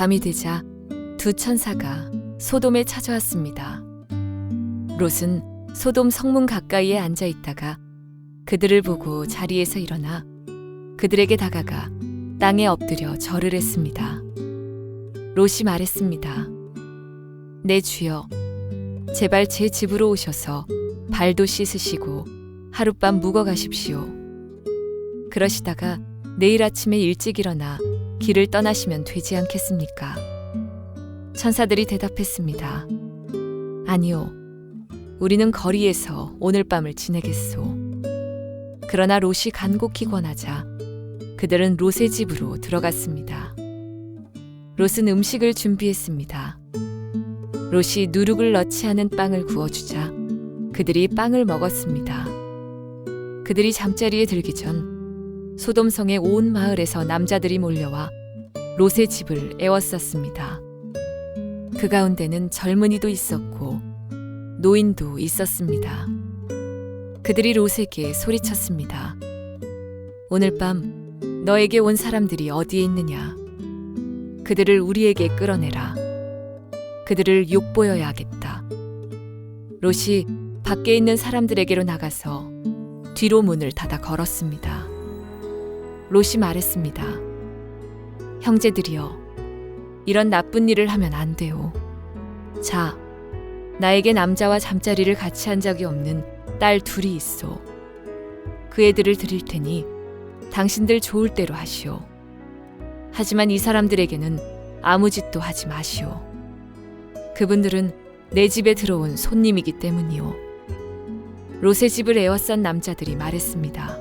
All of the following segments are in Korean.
밤이 되자 두 천사가 소돔에 찾아왔습니다. 롯은 소돔 성문 가까이에 앉아 있다가 그들을 보고 자리에서 일어나 그들에게 다가가 땅에 엎드려 절을 했습니다. 롯이 말했습니다. 내 주여, 제발 제 집으로 오셔서 발도 씻으시고 하룻밤 묵어 가십시오. 그러시다가 내일 아침에 일찍 일어나 길을 떠나시면 되지 않겠습니까? 천사들이 대답했습니다. 아니요, 우리는 거리에서 오늘 밤을 지내겠소. 그러나 롯이 간곡히 권하자 그들은 롯의 집으로 들어갔습니다. 롯은 음식을 준비했습니다. 롯이 누룩을 넣지 않은 빵을 구워주자 그들이 빵을 먹었습니다. 그들이 잠자리에 들기 전 소돔성의 온 마을에서 남자들이 몰려와 롯의 집을 에워쌌습니다. 그 가운데는 젊은이도 있었고 노인도 있었습니다. 그들이 롯에게 소리쳤습니다. 오늘 밤 너에게 온 사람들이 어디에 있느냐? 그들을 우리에게 끌어내라. 그들을 욕보여야 하겠다. 롯이 밖에 있는 사람들에게로 나가서 뒤로 문을 닫아 걸었습니다. 롯이 말했습니다. 형제들이여, 이런 나쁜 일을 하면 안 돼요. 자, 나에게 남자와 잠자리를 같이 한 적이 없는 딸 둘이 있어. 그 애들을 드릴 테니 당신들 좋을 대로 하시오. 하지만 이 사람들에게는 아무 짓도 하지 마시오. 그분들은 내 집에 들어온 손님이기 때문이오. 롯의 집을 에워싼 남자들이 말했습니다.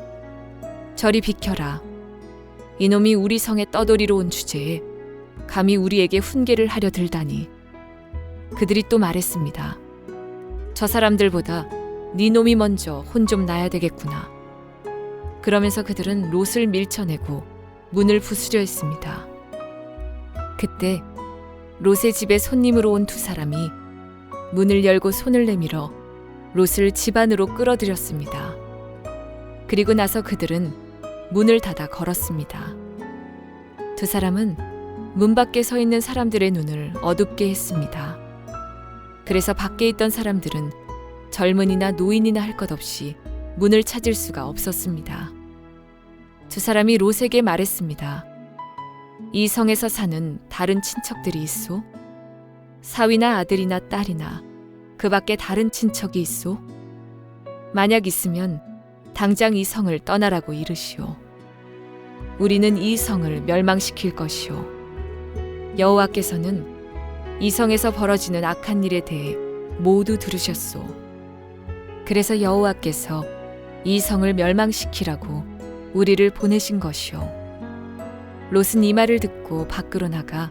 저리 비켜라. 이놈이 우리 성에 떠돌이로 온 주제에 감히 우리에게 훈계를 하려 들다니. 그들이 또 말했습니다. 저 사람들보다 네 놈이 먼저 혼 좀 나야 되겠구나. 그러면서 그들은 롯을 밀쳐내고 문을 부수려 했습니다. 그때 롯의 집에 손님으로 온 두 사람이 문을 열고 손을 내밀어 롯을 집 안으로 끌어들였습니다. 그리고 나서 그들은 문을 닫아 걸었습니다. 두 사람은 문 밖에 서 있는 사람들의 눈을 어둡게 했습니다. 그래서 밖에 있던 사람들은 젊은이나 노인이나 할 것 없이 문을 찾을 수가 없었습니다. 두 사람이 롯에게 말했습니다. 이 성에서 사는 다른 친척들이 있소? 사위나 아들이나 딸이나 그 밖에 다른 친척이 있소? 만약 있으면 당장 이 성을 떠나라고 이르시오. 우리는 이 성을 멸망시킬 것이오. 여호와께서는 이 성에서 벌어지는 악한 일에 대해 모두 들으셨소. 그래서 여호와께서 이 성을 멸망시키라고 우리를 보내신 것이오. 롯은 이 말을 듣고 밖으로 나가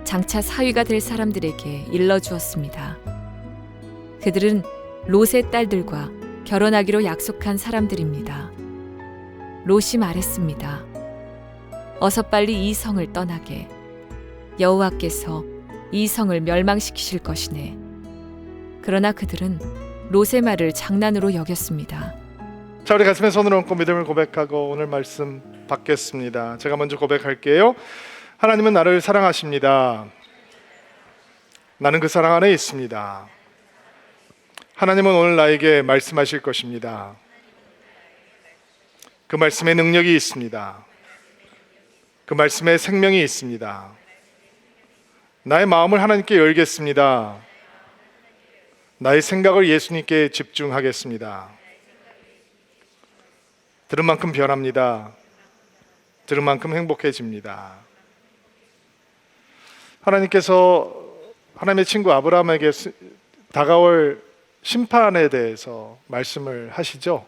장차 사위가 될 사람들에게 일러주었습니다. 그들은 롯의 딸들과 결혼하기로 약속한 사람들입니다. 롯이 말했습니다. 어서 빨리 이 성을 떠나게. 여호와께서 이 성을 멸망시키실 것이네. 그러나 그들은 롯의 말을 장난으로 여겼습니다. 자, 우리 가슴에 손을 얹고 믿음을 고백하고 오늘 말씀 받겠습니다. 제가 먼저 고백할게요. 하나님은 나를 사랑하십니다. 나는 그 사랑 안에 있습니다. 하나님은 오늘 나에게 말씀하실 것입니다. 그 말씀에 능력이 있습니다. 그 말씀에 생명이 있습니다. 나의 마음을 하나님께 열겠습니다. 나의 생각을 예수님께 집중하겠습니다. 들은 만큼 변합니다. 들은 만큼 행복해집니다. 하나님께서 하나님의 친구 아브라함에게 다가올 심판에 대해서 말씀을 하시죠.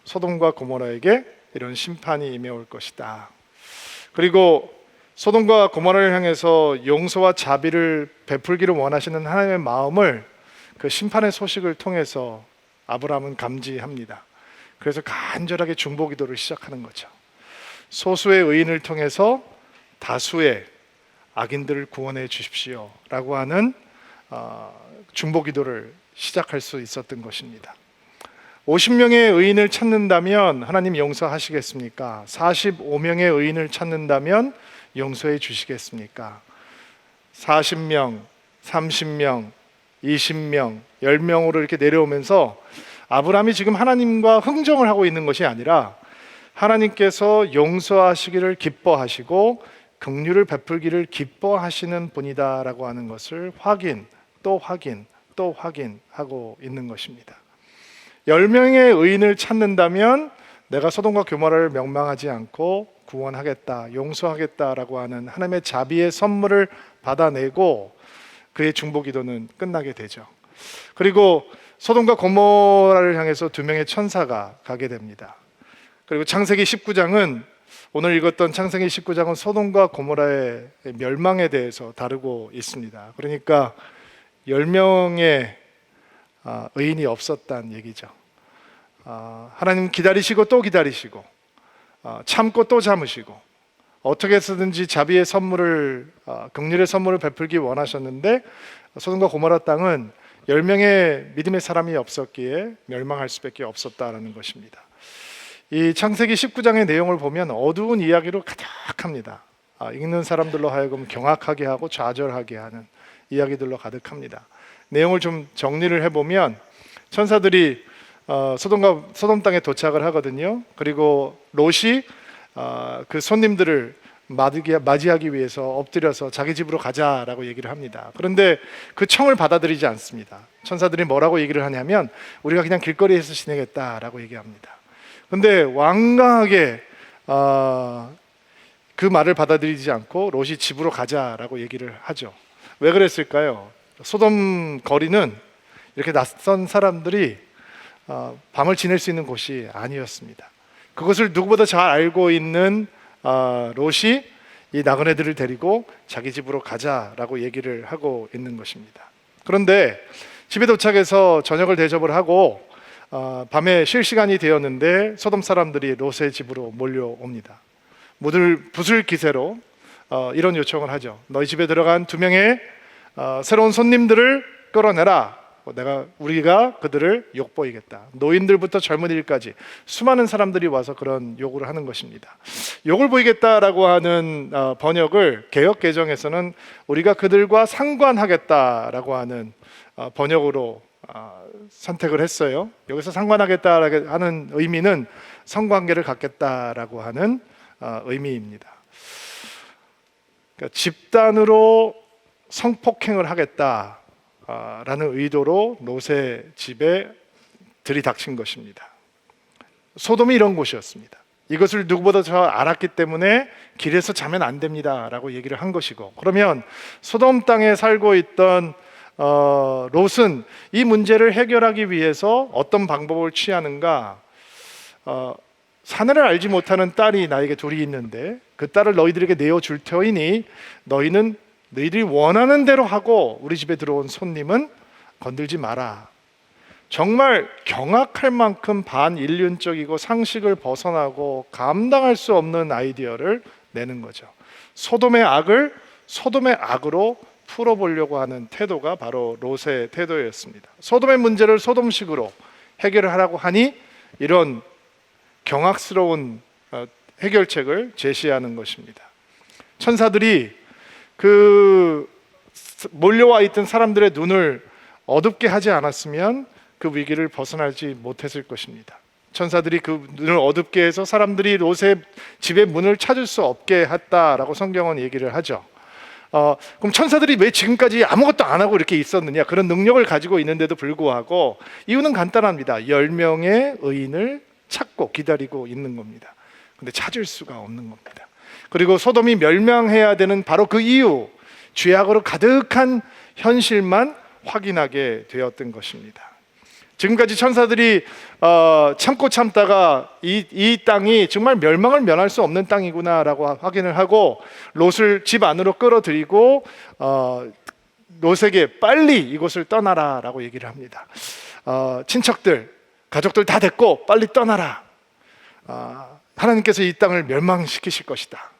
소돔과 고모라에게 이런 심판이 임해올 것이다. 그리고 소돔과 고모라를 향해서 용서와 자비를 베풀기를 원하시는 하나님의 마음을 그 심판의 소식을 통해서 아브라함은 감지합니다. 그래서 간절하게 중보기도를 시작하는 거죠. 소수의 의인을 통해서 다수의 악인들을 구원해 주십시오 라고 하는 중보기도를 시작할 수 있었던 것입니다. 50명의 의인을 찾는다면 하나님 용서하시겠습니까? 45명의 의인을 찾는다면 용서해 주시겠습니까? 40명, 30명, 20명, 10명으로 이렇게 내려오면서 아브라함이 지금 하나님과 흥정을 하고 있는 것이 아니라 하나님께서 용서하시기를 기뻐하시고 긍휼을 베풀기를 기뻐하시는 분이다라고 하는 것을 확인, 또 확인, 또 확인하고 있는 것입니다. 10명의 의인을 찾는다면 내가 소돔과 고모라를 멸망하지 않고 구원하겠다, 용서하겠다라고 하는 하나님의 자비의 선물을 받아내고 그의 중보기도는 끝나게 되죠. 그리고 소돔과 고모라를 향해서 2명의 천사가 가게 됩니다. 그리고 창세기 19장은 오늘 읽었던 창세기 19장은 소돔과 고모라의 멸망에 대해서 다루고 있습니다. 그러니까 10명의 의인이 없었다는 얘기죠. 하나님 기다리시고 또 기다리시고 참고 또 참으시고 어떻게 해서든지 자비의 선물을 긍휼의 선물을 베풀기 원하셨는데 소돔과 고모라 땅은 10명의 믿음의 사람이 없었기에 멸망할 수밖에 없었다라는 것입니다. 이 창세기 19장의 내용을 보면 어두운 이야기로 가득합니다. 읽는 사람들로 하여금 경악하게 하고 좌절하게 하는 이야기들로 가득합니다. 내용을 좀 정리를 해보면 천사들이 소돔 땅에 도착을 하거든요. 그리고 롯이 그 손님들을 맞이하기 위해서 엎드려서 자기 집으로 가자라고 얘기를 합니다. 그런데 그 청을 받아들이지 않습니다. 천사들이 뭐라고 얘기를 하냐면 우리가 그냥 길거리에서 지내겠다라고 얘기합니다. 근데 완강하게 그 말을 받아들이지 않고 롯이 집으로 가자라고 얘기를 하죠. 왜 그랬을까요? 소돔 거리는 이렇게 낯선 사람들이 밤을 지낼 수 있는 곳이 아니었습니다. 그것을 누구보다 잘 알고 있는 롯이 이 나그네들을 데리고 자기 집으로 가자라고 얘기를 하고 있는 것입니다. 그런데 집에 도착해서 저녁을 대접을 하고 밤에 쉴 시간이 되었는데 소돔 사람들이 롯의 집으로 몰려옵니다. 붓을 기세로 이런 요청을 하죠. 너희 집에 들어간 2명의 새로운 손님들을 끌어내라. 우리가 그들을 욕보이겠다. 노인들부터 젊은이들까지 수많은 사람들이 와서 그런 요구를 하는 것입니다. 욕을 보이겠다라고 하는 번역을 개역 개정에서는 우리가 그들과 상관하겠다라고 하는 번역으로 선택을 했어요. 여기서 상관하겠다라고 하는 의미는 성관계를 갖겠다라고 하는 의미입니다. 그러니까 집단으로 성폭행을 하겠다 라는 의도로 롯의 집에 들이닥친 것입니다. 소돔이 이런 곳이었습니다. 이것을 누구보다 더 알았기 때문에 길에서 자면 안 됩니다 라고 얘기를 한 것이고, 그러면 소돔 땅에 살고 있던 롯은 이 문제를 해결하기 위해서 어떤 방법을 취하는가? 사내를 알지 못하는 딸이 나에게 둘이 있는데 그 딸을 너희들에게 내어줄 터이니 너희들이 원하는 대로 하고 우리 집에 들어온 손님은 건들지 마라. 정말 경악할 만큼 반인륜적이고 상식을 벗어나고 감당할 수 없는 아이디어를 내는 거죠. 소돔의 악을 소돔의 악으로 풀어보려고 하는 태도가 바로 롯의 태도였습니다. 소돔의 문제를 소돔식으로 해결을 하라고 하니 이런 경악스러운 해결책을 제시하는 것입니다. 천사들이 그 몰려와 있던 사람들의 눈을 어둡게 하지 않았으면 그 위기를 벗어나지 못했을 것입니다. 천사들이 그 눈을 어둡게 해서 사람들이 롯의 집의 문을 찾을 수 없게 했다라고 성경은 얘기를 하죠. 그럼 천사들이 왜 지금까지 아무것도 안 하고 이렇게 있었느냐? 그런 능력을 가지고 있는데도 불구하고 이유는 간단합니다. 10명의 의인을 찾고 기다리고 있는 겁니다. 근데 찾을 수가 없는 겁니다. 그리고 소돔이 멸망해야 되는 바로 그 이유, 죄악으로 가득한 현실만 확인하게 되었던 것입니다. 지금까지 천사들이 참고 참다가 이 땅이 정말 멸망을 면할 수 없는 땅이구나라고 확인을 하고 롯을 집 안으로 끌어들이고 롯에게 빨리 이곳을 떠나라라고 얘기를 합니다. 친척들, 가족들 다 됐고 빨리 떠나라. 하나님께서 이 땅을 멸망시키실 것이다.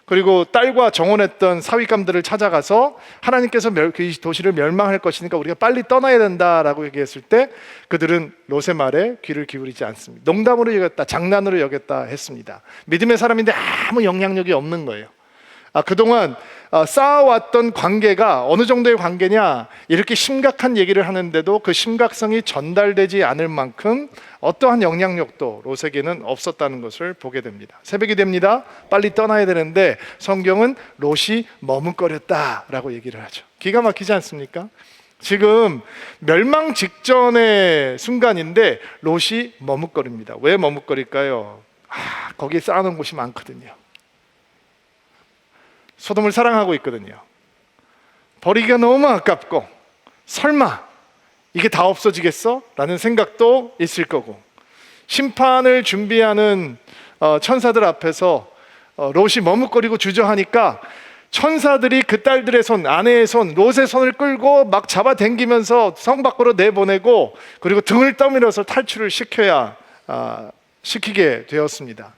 그리고 딸과 정혼했던 사위감들을 찾아가서 하나님께서 그 도시를 멸망할 것이니까 우리가 빨리 떠나야 된다라고 얘기했을 때 그들은 롯의 말에 귀를 기울이지 않습니다. 농담으로 여겼다, 장난으로 여겼다 했습니다. 믿음의 사람인데 아무 영향력이 없는 거예요. 그동안 쌓아왔던 관계가 어느 정도의 관계냐, 이렇게 심각한 얘기를 하는데도 그 심각성이 전달되지 않을 만큼 어떠한 영향력도 롯에게는 없었다는 것을 보게 됩니다. 새벽이 됩니다. 빨리 떠나야 되는데 성경은 롯이 머뭇거렸다라고 얘기를 하죠. 기가 막히지 않습니까? 지금 멸망 직전의 순간인데 롯이 머뭇거립니다. 왜 머뭇거릴까요? 거기에 쌓아놓은 곳이 많거든요. 소돔을 사랑하고 있거든요. 버리기가 너무 아깝고, 설마 이게 다 없어지겠어? 라는 생각도 있을 거고, 심판을 준비하는 천사들 앞에서 롯이 머뭇거리고 주저하니까 천사들이 그 딸들의 손, 아내의 손, 롯의 손을 끌고 막 잡아당기면서 성 밖으로 내보내고, 그리고 등을 떠밀어서 탈출을 시키게 되었습니다.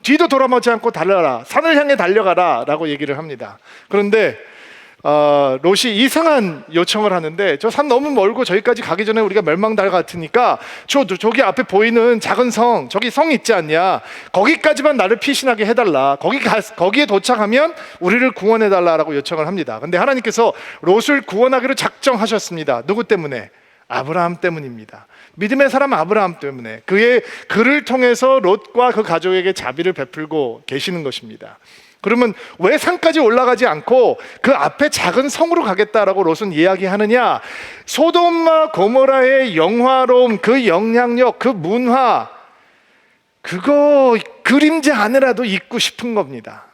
뒤도 돌아보지 않고 달려라, 산을 향해 달려가라 라고 얘기를 합니다. 그런데 롯이 이상한 요청을 하는데, 저 산 너무 멀고 저기까지 가기 전에 우리가 멸망달 같으니까 저기 앞에 보이는 작은 성, 저기 성 있지 않냐, 거기까지만 나를 피신하게 해달라, 거기에 도착하면 우리를 구원해달라라고 요청을 합니다. 근데 하나님께서 롯을 구원하기로 작정하셨습니다. 누구 때문에? 아브라함 때문입니다. 믿음의 사람 아브라함 때문에, 그를 통해서 롯과 그 가족에게 자비를 베풀고 계시는 것입니다. 그러면 왜 산까지 올라가지 않고 그 앞에 작은 성으로 가겠다라고 롯은 이야기하느냐? 소돔과 고모라의 영화로움, 그 영향력, 그 문화, 그거 그림자 안에라도 있고 싶은 겁니다.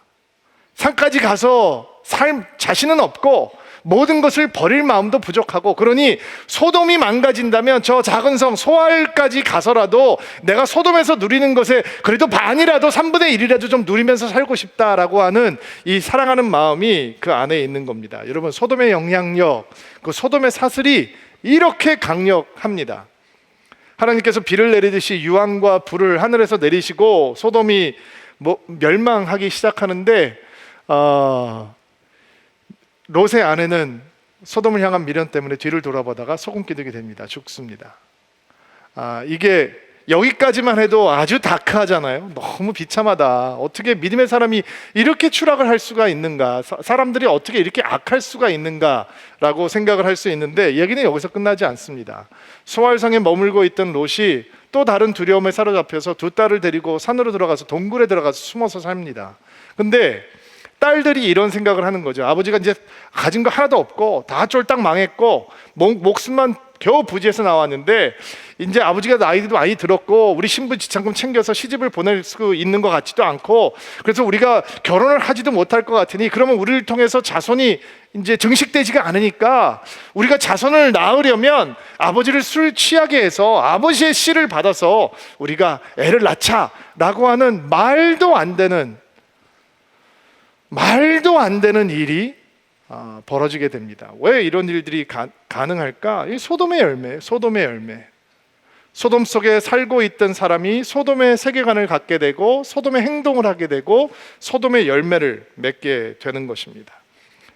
산까지 가서 살 자신은 없고 모든 것을 버릴 마음도 부족하고, 그러니 소돔이 망가진다면 저 작은 성 소알까지 가서라도 내가 소돔에서 누리는 것에 그래도 반이라도 3분의 1이라도 좀 누리면서 살고 싶다라고 하는 이 사랑하는 마음이 그 안에 있는 겁니다. 여러분, 소돔의 영향력, 그 소돔의 사슬이 이렇게 강력합니다. 하나님께서 비를 내리듯이 유황과 불을 하늘에서 내리시고 소돔이 멸망하기 시작하는데, 롯의 아내는 소돔을 향한 미련 때문에 뒤를 돌아보다가 소금기둥이 됩니다. 죽습니다. 이게 여기까지만 해도 아주 다크하잖아요. 너무 비참하다. 어떻게 믿음의 사람이 이렇게 추락을 할 수가 있는가, 사람들이 어떻게 이렇게 악할 수가 있는가 라고 생각을 할 수 있는데, 얘기는 여기서 끝나지 않습니다. 소알성에 머물고 있던 롯이 또 다른 두려움에 사로잡혀서 두 딸을 데리고 산으로 들어가서 동굴에 들어가서 숨어서 삽니다. 근데 딸들이 이런 생각을 하는 거죠. 아버지가 이제 가진 거 하나도 없고 다 쫄딱 망했고 목숨만 겨우 부지에서 나왔는데, 이제 아버지가 나이도 많이 들었고 우리 신부 지참금 챙겨서 시집을 보낼 수 있는 것 같지도 않고, 그래서 우리가 결혼을 하지도 못할 것 같으니, 그러면 우리를 통해서 자손이 이제 증식되지가 않으니까 우리가 자손을 낳으려면 아버지를 술 취하게 해서 아버지의 씨를 받아서 우리가 애를 낳자라고 하는 말도 안 되는 일이 벌어지게 됩니다. 왜 이런 일들이 가능할까? 이 소돔의 열매. 소돔 속에 살고 있던 사람이 소돔의 세계관을 갖게 되고 소돔의 행동을 하게 되고 소돔의 열매를 맺게 되는 것입니다.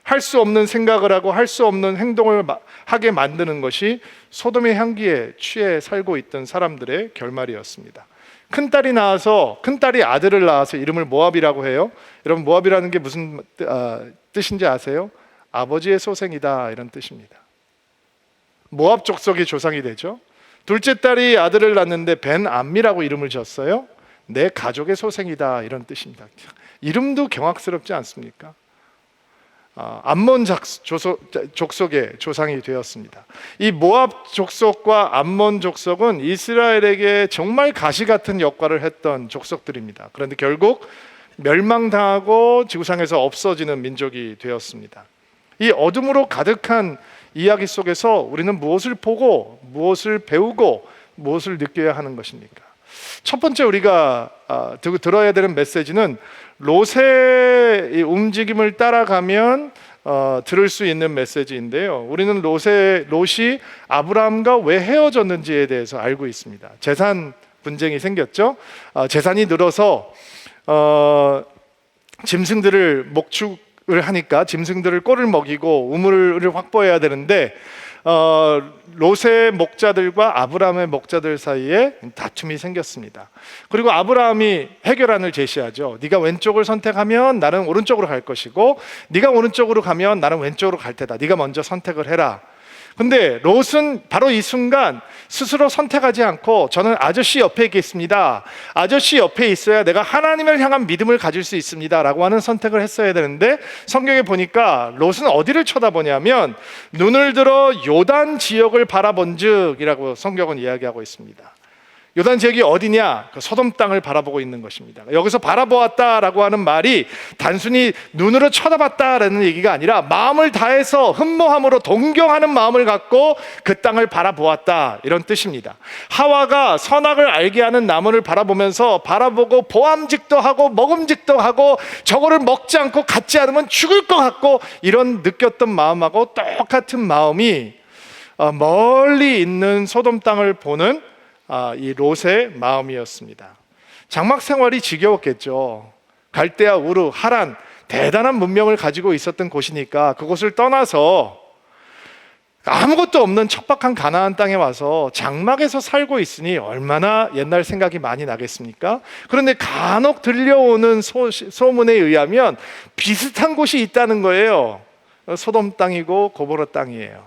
할 수 없는 생각을 하고 할 수 없는 행동을 하게 만드는 것이 소돔의 향기에 취해 살고 있던 사람들의 결말이었습니다. 큰딸이 아들을 낳아서 이름을 모압이라고 해요. 여러분, 모압이라는 게 무슨 뜻인지 아세요? 아버지의 소생이다, 이런 뜻입니다. 모압 족속의 조상이 되죠. 둘째 딸이 아들을 낳는데 벤 암미라고 이름을 지었어요. 내 가족의 소생이다, 이런 뜻입니다. 이름도 경악스럽지 않습니까? 암몬 족속의 조상이 되었습니다. 이 모압 족속과 암몬 족속은 이스라엘에게 정말 가시 같은 역할을 했던 족속들입니다. 그런데 결국 멸망당하고 지구상에서 없어지는 민족이 되었습니다. 이 어둠으로 가득한 이야기 속에서 우리는 무엇을 보고 무엇을 배우고 무엇을 느껴야 하는 것입니까? 첫 번째 우리가 들어야 되는 메시지는 롯의 움직임을 따라가면 들을 수 있는 메시지인데요. 우리는 롯이 아브라함과 왜 헤어졌는지에 대해서 알고 있습니다. 재산 분쟁이 생겼죠. 재산이 늘어서 짐승들을 하니까 짐승들을 꼴을 먹이고 우물을 확보해야 되는데 롯의 목자들과 아브라함의 목자들 사이에 다툼이 생겼습니다. 그리고 아브라함이 해결안을 제시하죠. 네가 왼쪽을 선택하면 나는 오른쪽으로 갈 것이고 네가 오른쪽으로 가면 나는 왼쪽으로 갈 테다. 네가 먼저 선택을 해라. 근데 롯은 바로 이 순간 스스로 선택하지 않고 저는 아저씨 옆에 있겠습니다. 아저씨 옆에 있어야 내가 하나님을 향한 믿음을 가질 수 있습니다 라고 하는 선택을 했어야 되는데, 성경에 보니까 롯은 어디를 쳐다보냐면 눈을 들어 요단 지역을 바라본 즉 이라고 성경은 이야기하고 있습니다. 요단 지역이 어디냐? 그 소돔 땅을 바라보고 있는 것입니다. 여기서 바라보았다라고 하는 말이 단순히 눈으로 쳐다봤다라는 얘기가 아니라 마음을 다해서 흠모함으로 동경하는 마음을 갖고 그 땅을 바라보았다, 이런 뜻입니다. 하와가 선악을 알게 하는 나무를 바라보면서 바라보고 보암직도 하고 먹음직도 하고 저거를 먹지 않고 갖지 않으면 죽을 것 같고 이런 느꼈던 마음하고 똑같은 마음이 멀리 있는 소돔 땅을 보는 이 롯의 마음이었습니다. 장막 생활이 지겨웠겠죠. 갈대아, 우르, 하란, 대단한 문명을 가지고 있었던 곳이니까 그곳을 떠나서 아무것도 없는 척박한 가나안 땅에 와서 장막에서 살고 있으니 얼마나 옛날 생각이 많이 나겠습니까? 그런데 간혹 들려오는 소문에 의하면 비슷한 곳이 있다는 거예요. 소돔 땅이고 고모라 땅이에요.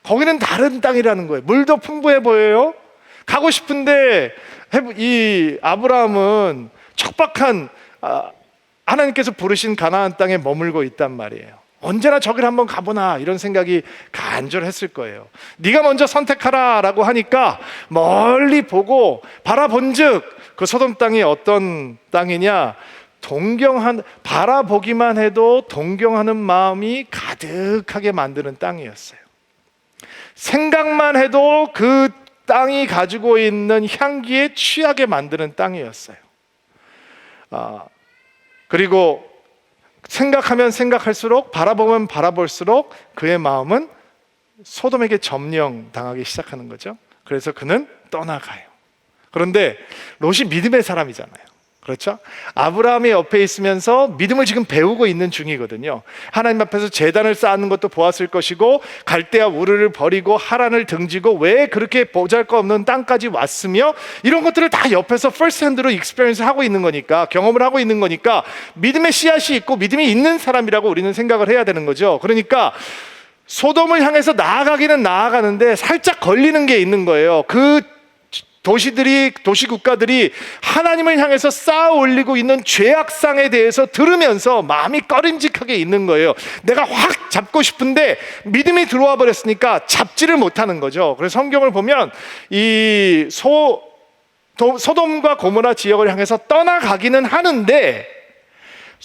거기는 다른 땅이라는 거예요. 물도 풍부해 보여요. 가고 싶은데 이 아브라함은 척박한 하나님께서 부르신 가나안 땅에 머물고 있단 말이에요. 언제나 저길 한번 가보나 이런 생각이 간절했을 거예요. 네가 먼저 선택하라 라고 하니까 멀리 보고 바라본즉 그 소돔 땅이 어떤 땅이냐, 바라보기만 해도 동경하는 마음이 가득하게 만드는 땅이었어요. 생각만 해도 그 땅이 가지고 있는 향기에 취하게 만드는 땅이었어요. 그리고 생각하면 생각할수록, 바라보면 바라볼수록 그의 마음은 소돔에게 점령당하기 시작하는 거죠. 그래서 그는 떠나가요. 그런데 롯이 믿음의 사람이잖아요. 그렇죠? 아브라함이 옆에 있으면서 믿음을 지금 배우고 있는 중이거든요. 하나님 앞에서 제단을 쌓는 것도 보았을 것이고 갈대아 우르를 버리고 하란을 등지고 왜 그렇게 보잘것없는 땅까지 왔으며 이런 것들을 다 옆에서 퍼스트 핸드로 익스피리언스 하고 있는 거니까, 경험을 하고 있는 거니까 믿음의 씨앗이 있고 믿음이 있는 사람이라고 우리는 생각을 해야 되는 거죠. 그러니까 소돔을 향해서 나아가기는 나아가는데 살짝 걸리는 게 있는 거예요. 그 도시 국가들이 하나님을 향해서 쌓아 올리고 있는 죄악상에 대해서 들으면서 마음이 꺼림직하게 있는 거예요. 내가 확 잡고 싶은데 믿음이 들어와 버렸으니까 잡지를 못하는 거죠. 그래서 성경을 보면 이 소돔과 고모라 지역을 향해서 떠나가기는 하는데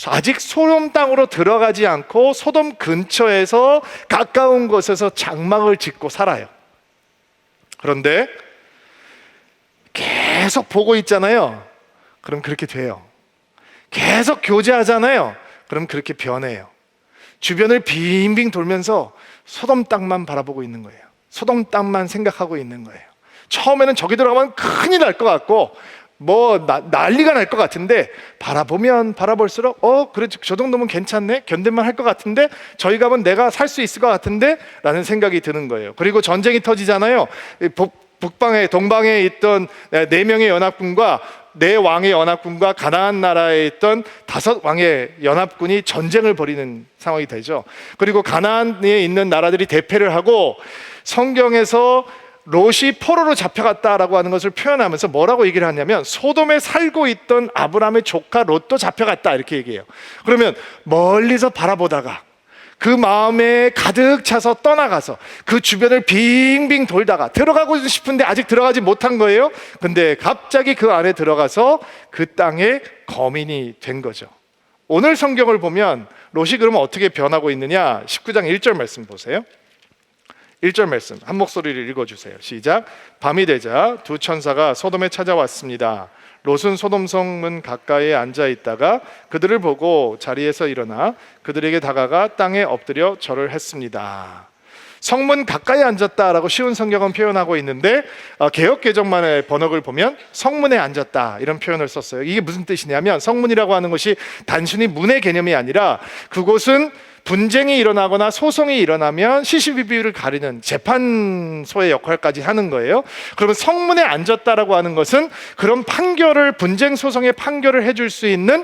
아직 소돔 땅으로 들어가지 않고 소돔 근처에서 가까운 곳에서 장막을 짓고 살아요. 그런데 계속 보고 있잖아요. 그럼 그렇게 돼요. 계속 교제하잖아요. 그럼 그렇게 변해요. 주변을 빙빙 돌면서 소돔 땅만 바라보고 있는 거예요. 소돔 땅만 생각하고 있는 거예요. 처음에는 저기 들어가면 큰일 날 것 같고 난리가 날 것 같은데 바라보면 바라볼수록 그래 저 정도면 괜찮네, 견딜만 할 것 같은데, 저희 가면 내가 살 수 있을 것 같은데 라는 생각이 드는 거예요. 그리고 전쟁이 터지잖아요. 동방에 있던 4명의 연합군과 4왕의 연합군과 가나안 나라에 있던 5왕의 연합군이 전쟁을 벌이는 상황이 되죠. 그리고 가나안에 있는 나라들이 대패를 하고 성경에서 롯이 포로로 잡혀갔다라고 하는 것을 표현하면서 뭐라고 얘기를 하냐면 소돔에 살고 있던 아브라함의 조카 롯도 잡혀갔다 이렇게 얘기해요. 그러면 멀리서 바라보다가 그 마음에 가득 차서 떠나가서 그 주변을 빙빙 돌다가 들어가고 싶은데 아직 들어가지 못한 거예요. 근데 갑자기 그 안에 들어가서 그 땅의 거민이 된 거죠. 오늘 성경을 보면 롯이 그러면 어떻게 변하고 있느냐, 19장 1절 말씀 보세요. 1절 말씀 한 목소리를 읽어주세요. 시작. 밤이 되자 두 천사가 소돔에 찾아왔습니다. 롯은 소돔 성문 가까이에 앉아 있다가 그들을 보고 자리에서 일어나 그들에게 다가가 땅에 엎드려 절을 했습니다. 성문 가까이 앉았다라고 쉬운 성경은 표현하고 있는데 개역 개정만의 번역을 보면 성문에 앉았다 이런 표현을 썼어요. 이게 무슨 뜻이냐면 성문이라고 하는 것이 단순히 문의 개념이 아니라 그곳은 분쟁이 일어나거나 소송이 일어나면 시시비비를 가리는 재판소의 역할까지 하는 거예요. 그러면 성문에 앉았다라고 하는 것은 그런 판결을, 분쟁 소송의 판결을 해줄 수 있는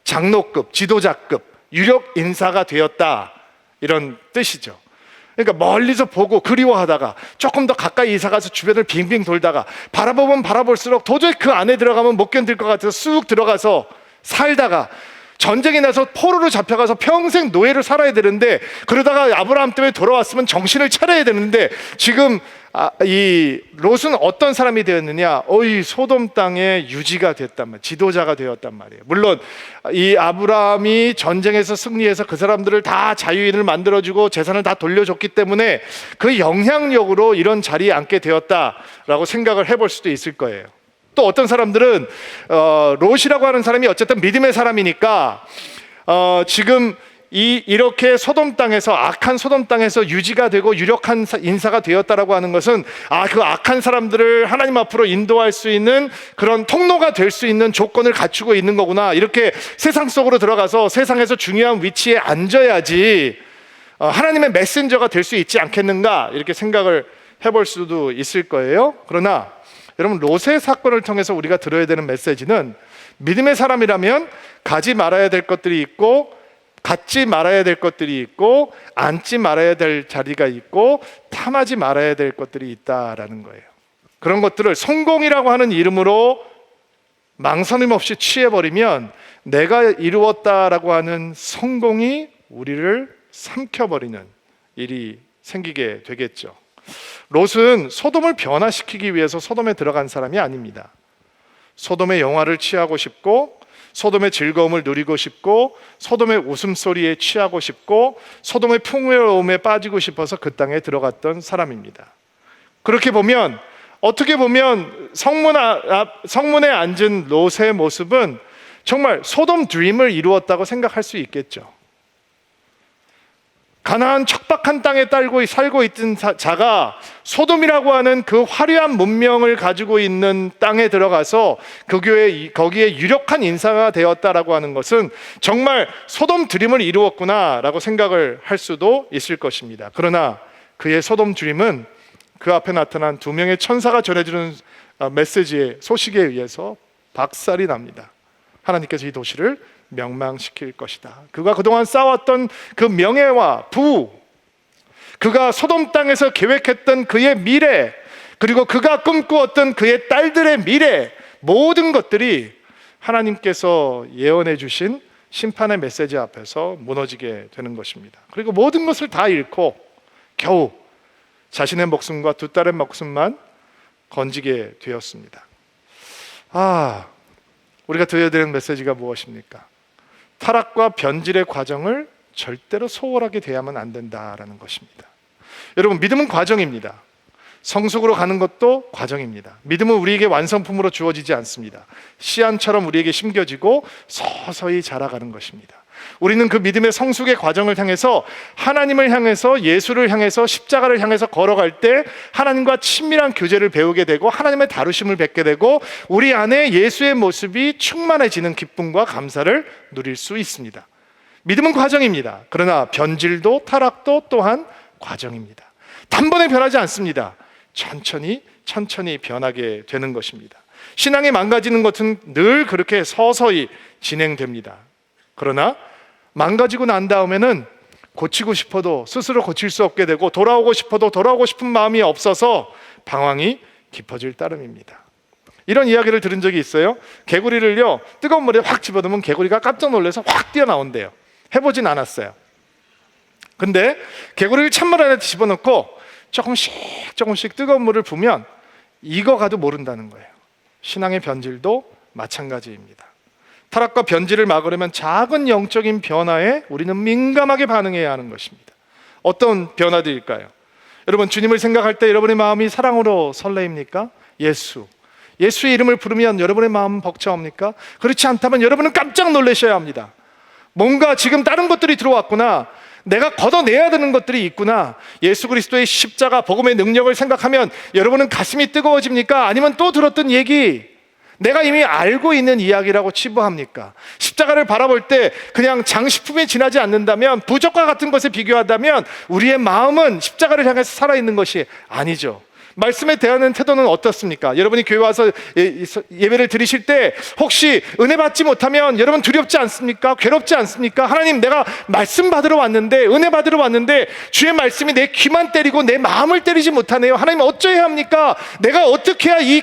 장로급, 지도자급, 유력 인사가 되었다 이런 뜻이죠. 그러니까 멀리서 보고 그리워하다가 조금 더 가까이 이사가서 주변을 빙빙 돌다가 바라보면 바라볼수록 도저히 그 안에 들어가면 못 견딜 것 같아서 쑥 들어가서 살다가 전쟁이 나서 포로로 잡혀가서 평생 노예로 살아야 되는데, 그러다가 아브라함 때문에 돌아왔으면 정신을 차려야 되는데, 지금 이 롯은 어떤 사람이 되었느냐? 이 소돔 땅의 유지가 됐단 말이에요. 지도자가 되었단 말이에요. 물론 이 아브라함이 전쟁에서 승리해서 그 사람들을 다 자유인을 만들어주고 재산을 다 돌려줬기 때문에 그 영향력으로 이런 자리에 앉게 되었다라고 생각을 해볼 수도 있을 거예요. 또 어떤 사람들은 롯이라고 하는 사람이 어쨌든 믿음의 사람이니까 지금 이렇게 소돔 땅에서, 악한 소돔 땅에서 유지가 되고 유력한 인사가 되었다라고 하는 것은 그 악한 사람들을 하나님 앞으로 인도할 수 있는 그런 통로가 될 수 있는 조건을 갖추고 있는 거구나, 이렇게 세상 속으로 들어가서 세상에서 중요한 위치에 앉아야지 하나님의 메신저가 될 수 있지 않겠는가, 이렇게 생각을 해볼 수도 있을 거예요. 그러나 여러분, 롯의 사건을 통해서 우리가 들어야 되는 메시지는, 믿음의 사람이라면 가지 말아야 될 것들이 있고, 갖지 말아야 될 것들이 있고, 앉지 말아야 될 자리가 있고, 탐하지 말아야 될 것들이 있다라는 거예요. 그런 것들을 성공이라고 하는 이름으로 망설임 없이 취해버리면 내가 이루었다라고 하는 성공이 우리를 삼켜버리는 일이 생기게 되겠죠. 롯은 소돔을 변화시키기 위해서 소돔에 들어간 사람이 아닙니다. 소돔의 영화를 취하고 싶고, 소돔의 즐거움을 누리고 싶고, 소돔의 웃음소리에 취하고 싶고, 소돔의 풍요로움에 빠지고 싶어서 그 땅에 들어갔던 사람입니다. 그렇게 보면, 어떻게 보면 성문에 앉은 롯의 모습은 정말 소돔 드림을 이루었다고 생각할 수 있겠죠. 가나안 척박한 땅에 살고 있던 자가 소돔이라고 하는 그 화려한 문명을 가지고 있는 땅에 들어가서 거기에 유력한 인사가 되었다라고 하는 것은 정말 소돔 드림을 이루었구나라고 생각을 할 수도 있을 것입니다. 그러나 그의 소돔 드림은 그 앞에 나타난 두 명의 천사가 전해주는 메시지의 소식에 의해서 박살이 납니다. 하나님께서 이 도시를 멸망시킬 것이다. 그가 그동안 쌓았던 그 명예와 부, 그가 소돔 땅에서 계획했던 그의 미래, 그리고 그가 꿈꾸었던 그의 딸들의 미래, 모든 것들이 하나님께서 예언해 주신 심판의 메시지 앞에서 무너지게 되는 것입니다. 그리고 모든 것을 다 잃고 겨우 자신의 목숨과 두 딸의 목숨만 건지게 되었습니다. 우리가 들어야 되는 메시지가 무엇입니까? 타락과 변질의 과정을 절대로 소홀하게 대하면 안 된다라는 것입니다. 여러분, 믿음은 과정입니다. 성숙으로 가는 것도 과정입니다. 믿음은 우리에게 완성품으로 주어지지 않습니다. 씨앗처럼 우리에게 심겨지고 서서히 자라가는 것입니다. 우리는 그 믿음의 성숙의 과정을 향해서, 하나님을 향해서, 예수를 향해서, 십자가를 향해서 걸어갈 때 하나님과 친밀한 교제를 배우게 되고 하나님의 다루심을 뵙게 되고 우리 안에 예수의 모습이 충만해지는 기쁨과 감사를 누릴 수 있습니다. 믿음은 과정입니다. 그러나 변질도 타락도 또한 과정입니다. 단번에 변하지 않습니다. 천천히 변하게 되는 것입니다. 신앙이 망가지는 것은 늘 그렇게 서서히 진행됩니다. 그러나 망가지고 난 다음에는 고치고 싶어도 스스로 고칠 수 없게 되고, 돌아오고 싶어도 돌아오고 싶은 마음이 없어서 방황이 깊어질 따름입니다. 이런 이야기를 들은 적이 있어요. 개구리를요, 뜨거운 물에 확 집어넣으면 개구리가 깜짝 놀라서 확 뛰어나온대요. 해보진 않았어요. 근데 개구리를 찬물 안에 집어넣고 조금씩 뜨거운 물을 부으면 익어가도 모른다는 거예요. 신앙의 변질도 마찬가지입니다. 타락과 변질을 막으려면 작은 영적인 변화에 우리는 민감하게 반응해야 하는 것입니다. 어떤 변화들일까요? 여러분, 주님을 생각할 때 여러분의 마음이 사랑으로 설레입니까? 예수의 이름을 부르면 여러분의 마음은 벅차옵니까? 그렇지 않다면 여러분은 깜짝 놀라셔야 합니다. 뭔가 지금 다른 것들이 들어왔구나, 내가 걷어내야 되는 것들이 있구나. 예수 그리스도의 십자가 복음의 능력을 생각하면 여러분은 가슴이 뜨거워집니까? 아니면 또 들었던 얘기, 내가 이미 알고 있는 이야기라고 치부합니까? 십자가를 바라볼 때 그냥 장식품에 지나지 않는다면, 부적과 같은 것에 비교한다면 우리의 마음은 십자가를 향해서 살아있는 것이 아니죠. 말씀에 대하는 태도는 어떻습니까? 여러분이 교회 와서 예배를 드리실 때 혹시 은혜 받지 못하면 여러분 두렵지 않습니까? 괴롭지 않습니까? 하나님, 내가 말씀 받으러 왔는데, 은혜 받으러 왔는데 주의 말씀이 내 귀만 때리고 내 마음을 때리지 못하네요. 하나님, 어쩌야 합니까? 내가 어떻게 해야 이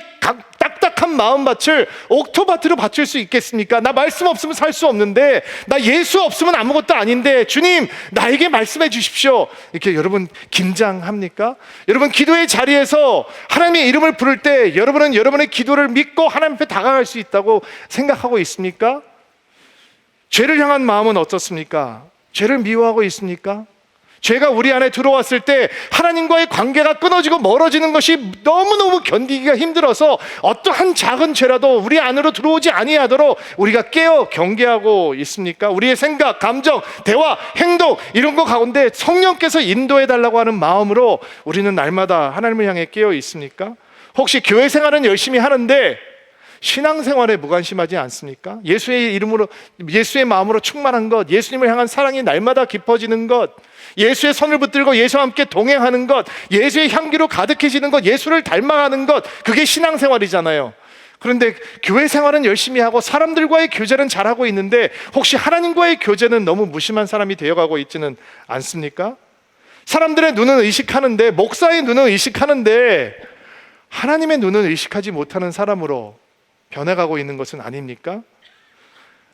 딱딱한 마음밭을 옥토밭으로 바칠 수 있겠습니까? 나 말씀 없으면 살 수 없는데, 나 예수 없으면 아무것도 아닌데, 주님 나에게 말씀해 주십시오. 이렇게 여러분 긴장합니까? 여러분 기도의 자리에서 하나님의 이름을 부를 때 여러분은 여러분의 기도를 믿고 하나님 앞에 다가갈 수 있다고 생각하고 있습니까? 죄를 향한 마음은 어떻습니까? 죄를 미워하고 있습니까? 죄가 우리 안에 들어왔을 때 하나님과의 관계가 끊어지고 멀어지는 것이 너무너무 견디기가 힘들어서 어떠한 작은 죄라도 우리 안으로 들어오지 아니하도록 우리가 깨어 경계하고 있습니까? 우리의 생각, 감정, 대화, 행동 이런 거 가운데 성령께서 인도해 달라고 하는 마음으로 우리는 날마다 하나님을 향해 깨어 있습니까? 혹시 교회 생활은 열심히 하는데 신앙생활에 무관심하지 않습니까? 예수의 이름으로, 예수의 마음으로 충만한 것, 예수님을 향한 사랑이 날마다 깊어지는 것, 예수의 손을 붙들고 예수와 함께 동행하는 것, 예수의 향기로 가득해지는 것, 예수를 닮아가는 것, 그게 신앙생활이잖아요. 그런데 교회 생활은 열심히 하고 사람들과의 교제는 잘하고 있는데 혹시 하나님과의 교제는 너무 무심한 사람이 되어가고 있지는 않습니까? 사람들의 눈은 의식하는데, 목사의 눈은 의식하는데 하나님의 눈은 의식하지 못하는 사람으로 변해가고 있는 것은 아닙니까?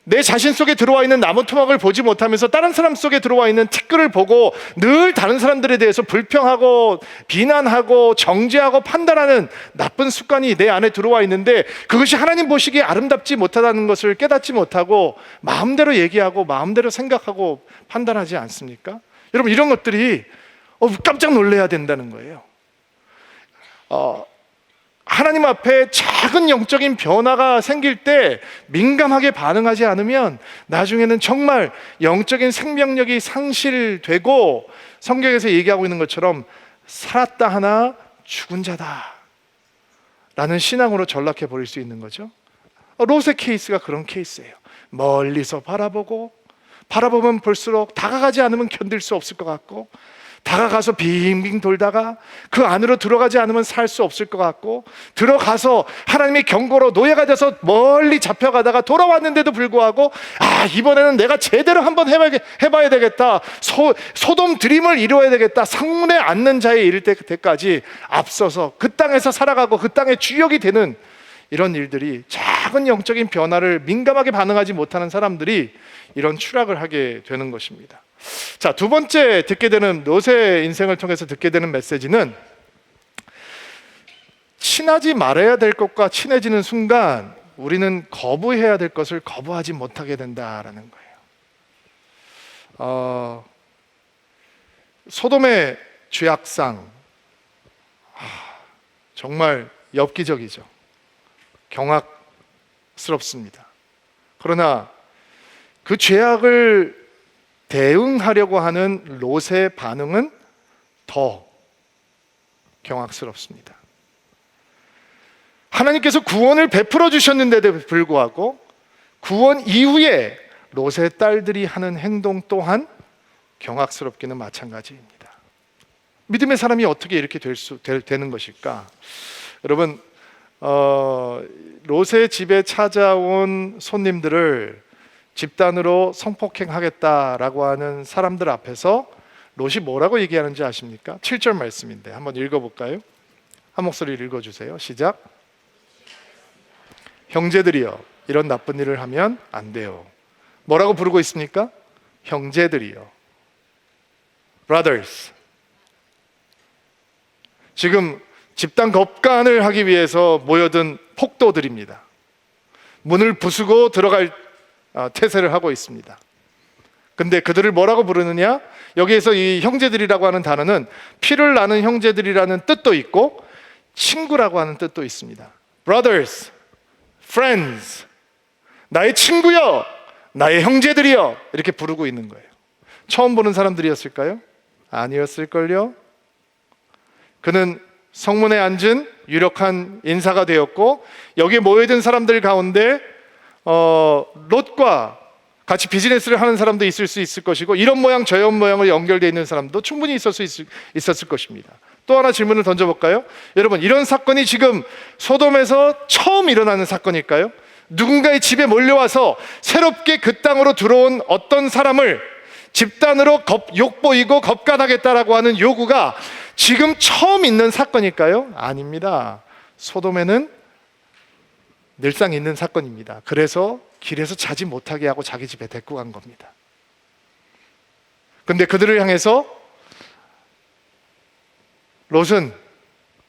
내 자신 속에 들어와 있는 나무 토막을 보지 못하면서 다른 사람 속에 들어와 있는 티끌을 보고 늘 다른 사람들에 대해서 불평하고 비난하고 정죄하고 판단하는 나쁜 습관이 내 안에 들어와 있는데, 그것이 하나님 보시기에 아름답지 못하다는 것을 깨닫지 못하고 마음대로 얘기하고 마음대로 생각하고 판단하지 않습니까? 여러분, 이런 것들이 깜짝 놀라야 된다는 거예요. 하나님 앞에 작은 영적인 변화가 생길 때 민감하게 반응하지 않으면 나중에는 정말 영적인 생명력이 상실되고, 성경에서 얘기하고 있는 것처럼 살았다 하나 죽은 자다 라는 신앙으로 전락해 버릴 수 있는 거죠. 롯의 케이스가 그런 케이스예요. 멀리서 바라보면 볼수록 다가가지 않으면 견딜 수 없을 것 같고, 다가가서 빙빙 돌다가 그 안으로 들어가지 않으면 살 수 없을 것 같고, 들어가서 하나님의 경고로 노예가 돼서 멀리 잡혀가다가 돌아왔는데도 불구하고 이번에는 내가 제대로 한번 해봐야 되겠다, 소돔 드림을 이루어야 되겠다, 상문에 앉는 자에 이를 때까지 앞서서 그 땅에서 살아가고 그 땅의 주역이 되는 이런 일들이, 작은 영적인 변화를 민감하게 반응하지 못하는 사람들이 이런 추락을 하게 되는 것입니다. 자, 두 번째 듣게 되는, 롯의 인생을 통해서 듣게 되는 메시지는, 친하지 말아야 될 것과 친해지는 순간 우리는 거부해야 될 것을 거부하지 못하게 된다라는 거예요. 소돔의 죄악상, 정말 엽기적이죠. 경악스럽습니다. 그러나 그 죄악을 대응하려고 하는 롯의 반응은 더 경악스럽습니다. 하나님께서 구원을 베풀어 주셨는데도 불구하고 구원 이후에 롯의 딸들이 하는 행동 또한 경악스럽기는 마찬가지입니다. 믿음의 사람이 어떻게 이렇게 되는 것일까? 여러분, 롯의 집에 찾아온 손님들을 집단으로 성폭행하겠다라고 하는 사람들 앞에서 롯이 뭐라고 얘기하는지 아십니까? 7절 말씀인데 한번 읽어볼까요? 한 목소리를 읽어주세요. 시작. 형제들이여, 이런 나쁜 일을 하면 안 돼요. 뭐라고 부르고 있습니까? 형제들이여, brothers. 지금 집단 겁간을 하기 위해서 모여든 폭도들입니다. 문을 부수고 들어갈 태세를 하고 있습니다. 근데 그들을 뭐라고 부르느냐? 여기에서 이 형제들이라고 하는 단어는 피를 나는 형제들이라는 뜻도 있고 친구라고 하는 뜻도 있습니다. brothers, friends, 나의 친구여, 나의 형제들이여, 이렇게 부르고 있는 거예요. 처음 보는 사람들이었을까요? 아니었을걸요. 그는 성문에 앉은 유력한 인사가 되었고, 여기에 모여든 사람들 가운데 롯과 같이 비즈니스를 하는 사람도 있을 수 있을 것이고, 이런 모양 저런 모양으로 연결되어 있는 사람도 충분히 있었을 것입니다. 또 하나 질문을 던져볼까요? 여러분, 이런 사건이 지금 소돔에서 처음 일어나는 사건일까요? 누군가의 집에 몰려와서 새롭게 그 땅으로 들어온 어떤 사람을 집단으로 욕보이고 겁간하겠다라고 하는 요구가 지금 처음 있는 사건일까요? 아닙니다. 소돔에는 늘상 있는 사건입니다. 그래서 길에서 자지 못하게 하고 자기 집에 데리고 간 겁니다. 근데 그들을 향해서 롯은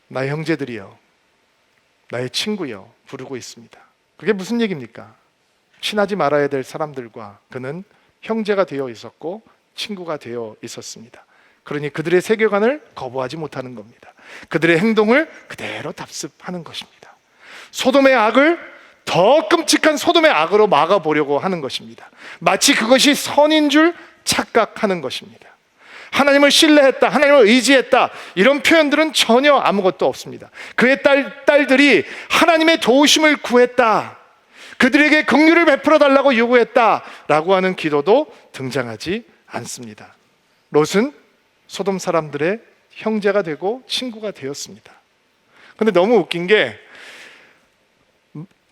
나의 형제들이여, 나의 친구여 부르고 있습니다. 그게 무슨 얘기입니까? 친하지 말아야 될 사람들과 그는 형제가 되어 있었고 친구가 되어 있었습니다. 그러니 그들의 세계관을 거부하지 못하는 겁니다. 그들의 행동을 그대로 답습하는 것입니다. 소돔의 악을 더 끔찍한 소돔의 악으로 막아보려고 하는 것입니다. 마치 그것이 선인 줄 착각하는 것입니다. 하나님을 신뢰했다, 하나님을 의지했다, 이런 표현들은 전혀 아무것도 없습니다. 그의 딸들이 하나님의 도우심을 구했다, 그들에게 긍휼을 베풀어 달라고 요구했다라고 하는 기도도 등장하지 않습니다. 롯은 소돔 사람들의 형제가 되고 친구가 되었습니다. 근데 너무 웃긴 게,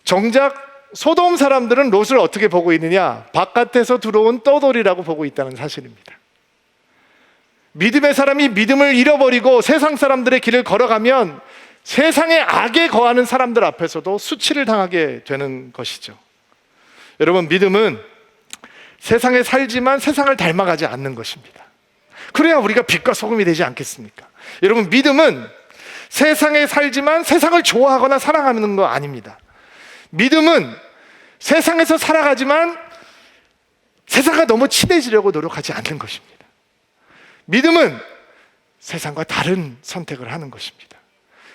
정작 소돔 사람들은 롯을 어떻게 보고 있느냐? 바깥에서 들어온 떠돌이라고 보고 있다는 사실입니다. 믿음의 사람이 믿음을 잃어버리고 세상 사람들의 길을 걸어가면 세상의 악에 거하는 사람들 앞에서도 수치를 당하게 되는 것이죠. 여러분, 믿음은 세상에 살지만 세상을 닮아가지 않는 것입니다. 그래야 우리가 빛과 소금이 되지 않겠습니까? 여러분, 믿음은 세상에 살지만 세상을 좋아하거나 사랑하는 거 아닙니다. 믿음은 세상에서 살아가지만 세상과 너무 친해지려고 노력하지 않는 것입니다. 믿음은 세상과 다른 선택을 하는 것입니다.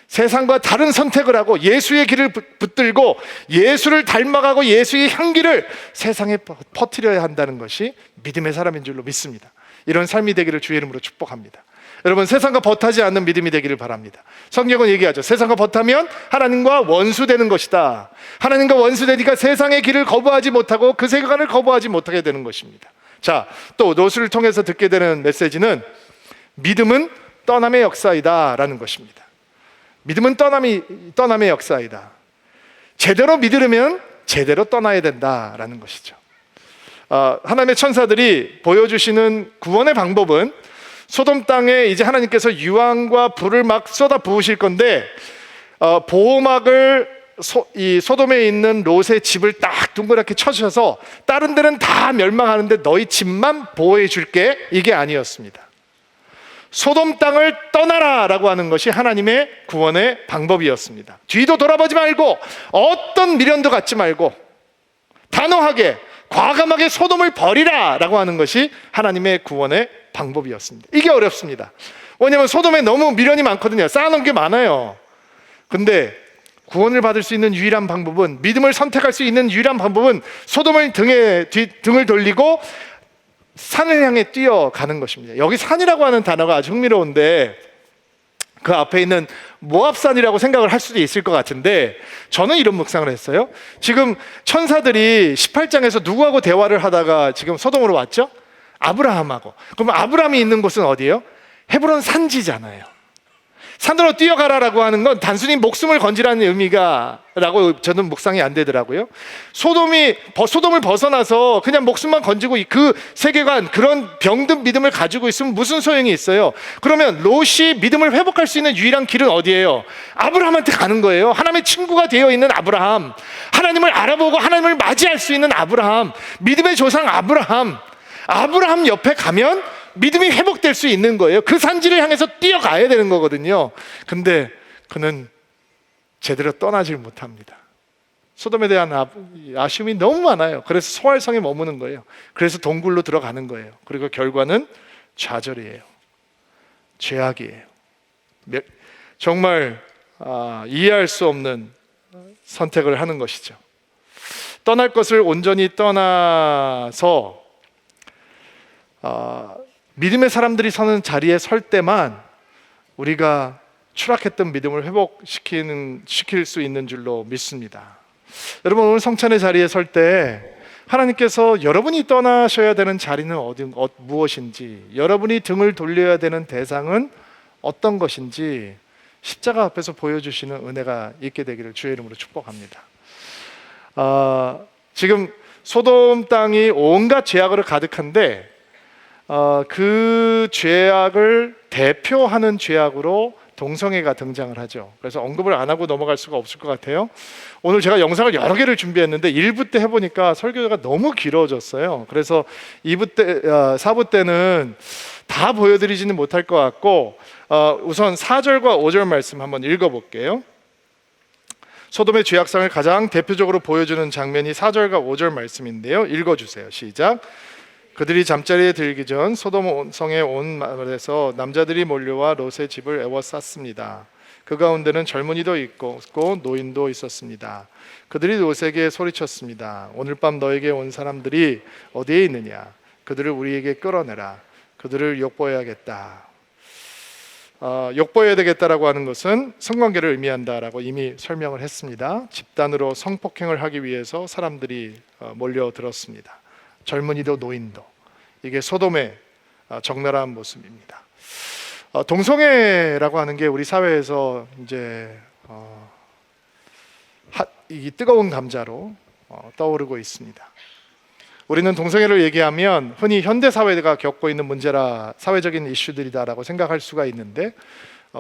세상과 다른 선택을 하고 예수의 길을 붙들고 예수를 닮아가고 예수의 향기를 세상에 퍼뜨려야 한다는 것이 믿음의 사람인 줄로 믿습니다. 이런 삶이 되기를 주의 이름으로 축복합니다. 여러분, 세상과 벗하지 않는 믿음이 되기를 바랍니다. 성경은 얘기하죠. 세상과 벗하면 하나님과 원수되는 것이다. 하나님과 원수되니까 세상의 길을 거부하지 못하고 그 세계관을 거부하지 못하게 되는 것입니다. 자, 또 롯을 통해서 듣게 되는 메시지는 믿음은 떠남의 역사이다 라는 것입니다. 믿음은 떠남의 역사이다. 제대로 믿으려면 제대로 떠나야 된다라는 것이죠. 하나님의 천사들이 보여주시는 구원의 방법은, 소돔 땅에 이제 하나님께서 유황과 불을 막 쏟아 부으실 건데, 보호막을 이 소돔에 있는 롯의 집을 딱 동그랗게 쳐주셔서 다른 데는 다 멸망하는데 너희 집만 보호해 줄게, 이게 아니었습니다. 소돔 땅을 떠나라 라고 하는 것이 하나님의 구원의 방법이었습니다. 뒤도 돌아보지 말고 어떤 미련도 갖지 말고 단호하게 과감하게 소돔을 버리라 라고 하는 것이 하나님의 구원의 방법이었습니다. 이게 어렵습니다. 왜냐하면 소돔에 너무 미련이 많거든요. 쌓아놓은 게 많아요. 근데 구원을 받을 수 있는 유일한 방법은, 믿음을 선택할 수 있는 유일한 방법은 소돔을 등을 돌리고 산을 향해 뛰어가는 것입니다. 여기 산이라고 하는 단어가 아주 흥미로운데, 그 앞에 있는 모압산이라고 생각을 할 수도 있을 것 같은데, 저는 이런 묵상을 했어요. 지금 천사들이 18장에서 누구하고 대화를 하다가 지금 소돔으로 왔죠? 아브라함하고. 그럼 아브라함이 있는 곳은 어디예요? 헤브론 산지잖아요. 산으로 뛰어가라라고 하는 건 단순히 목숨을 건지라는 의미가 라고 저는 묵상이 안 되더라고요. 소돔을 벗어나서 그냥 목숨만 건지고 그 세계관, 그런 병든 믿음을 가지고 있으면 무슨 소용이 있어요? 그러면 롯이 믿음을 회복할 수 있는 유일한 길은 어디예요? 아브라함한테 가는 거예요. 하나님의 친구가 되어 있는 아브라함, 하나님을 알아보고 하나님을 맞이할 수 있는 아브라함, 믿음의 조상 아브라함 옆에 가면 믿음이 회복될 수 있는 거예요. 그 산지를 향해서 뛰어가야 되는 거거든요. 근데 그는 제대로 떠나질 못합니다. 소돔에 대한 아쉬움이 너무 많아요. 그래서 소알성에 머무는 거예요. 그래서 동굴로 들어가는 거예요. 그리고 결과는 좌절이에요. 죄악이에요. 정말 이해할 수 없는 선택을 하는 것이죠. 떠날 것을 온전히 떠나서 믿음의 사람들이 서는 자리에 설 때만 우리가 추락했던 믿음을 회복시킬 수 있는 줄로 믿습니다. 여러분, 오늘 성찬의 자리에 설 때 하나님께서 여러분이 떠나셔야 되는 자리는 무엇인지, 여러분이 등을 돌려야 되는 대상은 어떤 것인지 십자가 앞에서 보여주시는 은혜가 있게 되기를 주의 이름으로 축복합니다. 지금 소돔 땅이 온갖 죄악으로 가득한데 그 죄악을 대표하는 죄악으로 동성애가 등장을 하죠. 그래서 언급을 안 하고 넘어갈 수가 없을 것 같아요. 오늘 제가 영상을 여러 개를 준비했는데 1부 때 해보니까 설교가 너무 길어졌어요. 그래서 2부 때, 4부 때는 다 보여드리지는 못할 것 같고 우선 4절과 5절 말씀 한번 읽어볼게요. 소돔의 죄악상을 가장 대표적으로 보여주는 장면이 4절과 5절 말씀인데요. 읽어주세요. 시작. 그들이 잠자리에 들기 전 소돔 성의 온 마을에서 남자들이 몰려와 롯의 집을 에워쌌습니다. 그 가운데는 젊은이도 있고 노인도 있었습니다. 그들이 롯에게 소리쳤습니다. 오늘 밤 너에게 온 사람들이 어디에 있느냐? 그들을 우리에게 끌어내라. 그들을 욕보여야겠다. 욕보여야 되겠다라고 하는 것은 성관계를 의미한다라고 이미 설명을 했습니다. 집단으로 성폭행을 하기 위해서 사람들이 몰려들었습니다. 젊은이도 노인도. 이게 소돔의 적나라한 모습입니다. 동성애라고 하는 게 우리 사회에서 이제 이 뜨거운 감자로 떠오르고 있습니다. 우리는 동성애를 얘기하면 흔히 현대 사회가 겪고 있는 문제라 사회적인 이슈들이다라고 생각할 수가 있는데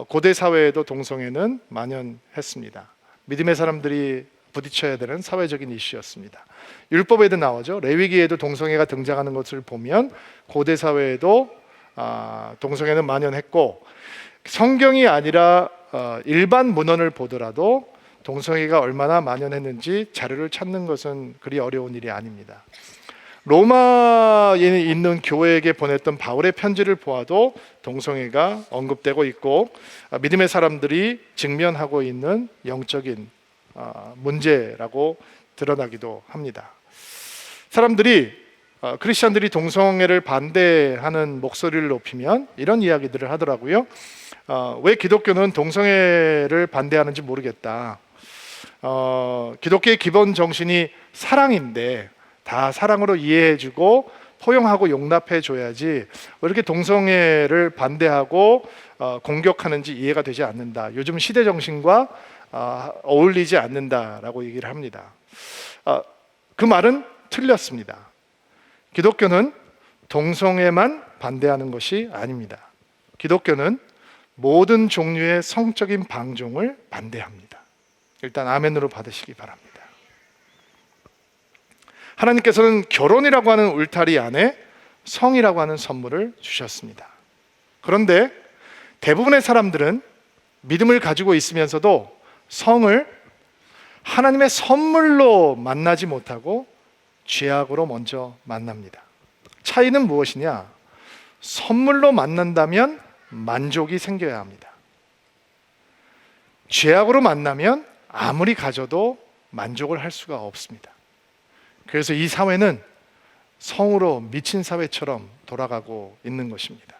고대 사회에도 동성애는 만연했습니다. 믿음의 사람들이 부딪혀야 되는 사회적인 이슈였습니다. 율법에도 나오죠. 레위기에도 동성애가 등장하는 것을 보면 고대 사회에도 동성애는 만연했고, 성경이 아니라 일반 문헌을 보더라도 동성애가 얼마나 만연했는지 자료를 찾는 것은 그리 어려운 일이 아닙니다. 로마에 있는 교회에게 보냈던 바울의 편지를 보아도 동성애가 언급되고 있고 믿음의 사람들이 직면하고 있는 영적인 문제라고 드러나기도 합니다. 사람들이 크리스천들이 동성애를 반대하는 목소리를 높이면 이런 이야기들을 하더라고요. 왜 기독교는 동성애를 반대하는지 모르겠다. 기독교의 기본 정신이 사랑인데 다 사랑으로 이해해주고 포용하고 용납해줘야지 왜 이렇게 동성애를 반대하고 공격하는지 이해가 되지 않는다. 요즘 시대 정신과 어울리지 않는다라고 얘기를 합니다. 그 말은 틀렸습니다. 기독교는 동성애만 반대하는 것이 아닙니다. 기독교는 모든 종류의 성적인 방종을 반대합니다. 일단 아멘으로 받으시기 바랍니다. 하나님께서는 결혼이라고 하는 울타리 안에 성이라고 하는 선물을 주셨습니다. 그런데 대부분의 사람들은 믿음을 가지고 있으면서도 성을 하나님의 선물로 만나지 못하고 죄악으로 먼저 만납니다. 차이는 무엇이냐? 선물로 만난다면 만족이 생겨야 합니다. 죄악으로 만나면 아무리 가져도 만족을 할 수가 없습니다. 그래서 이 사회는 성으로 미친 사회처럼 돌아가고 있는 것입니다.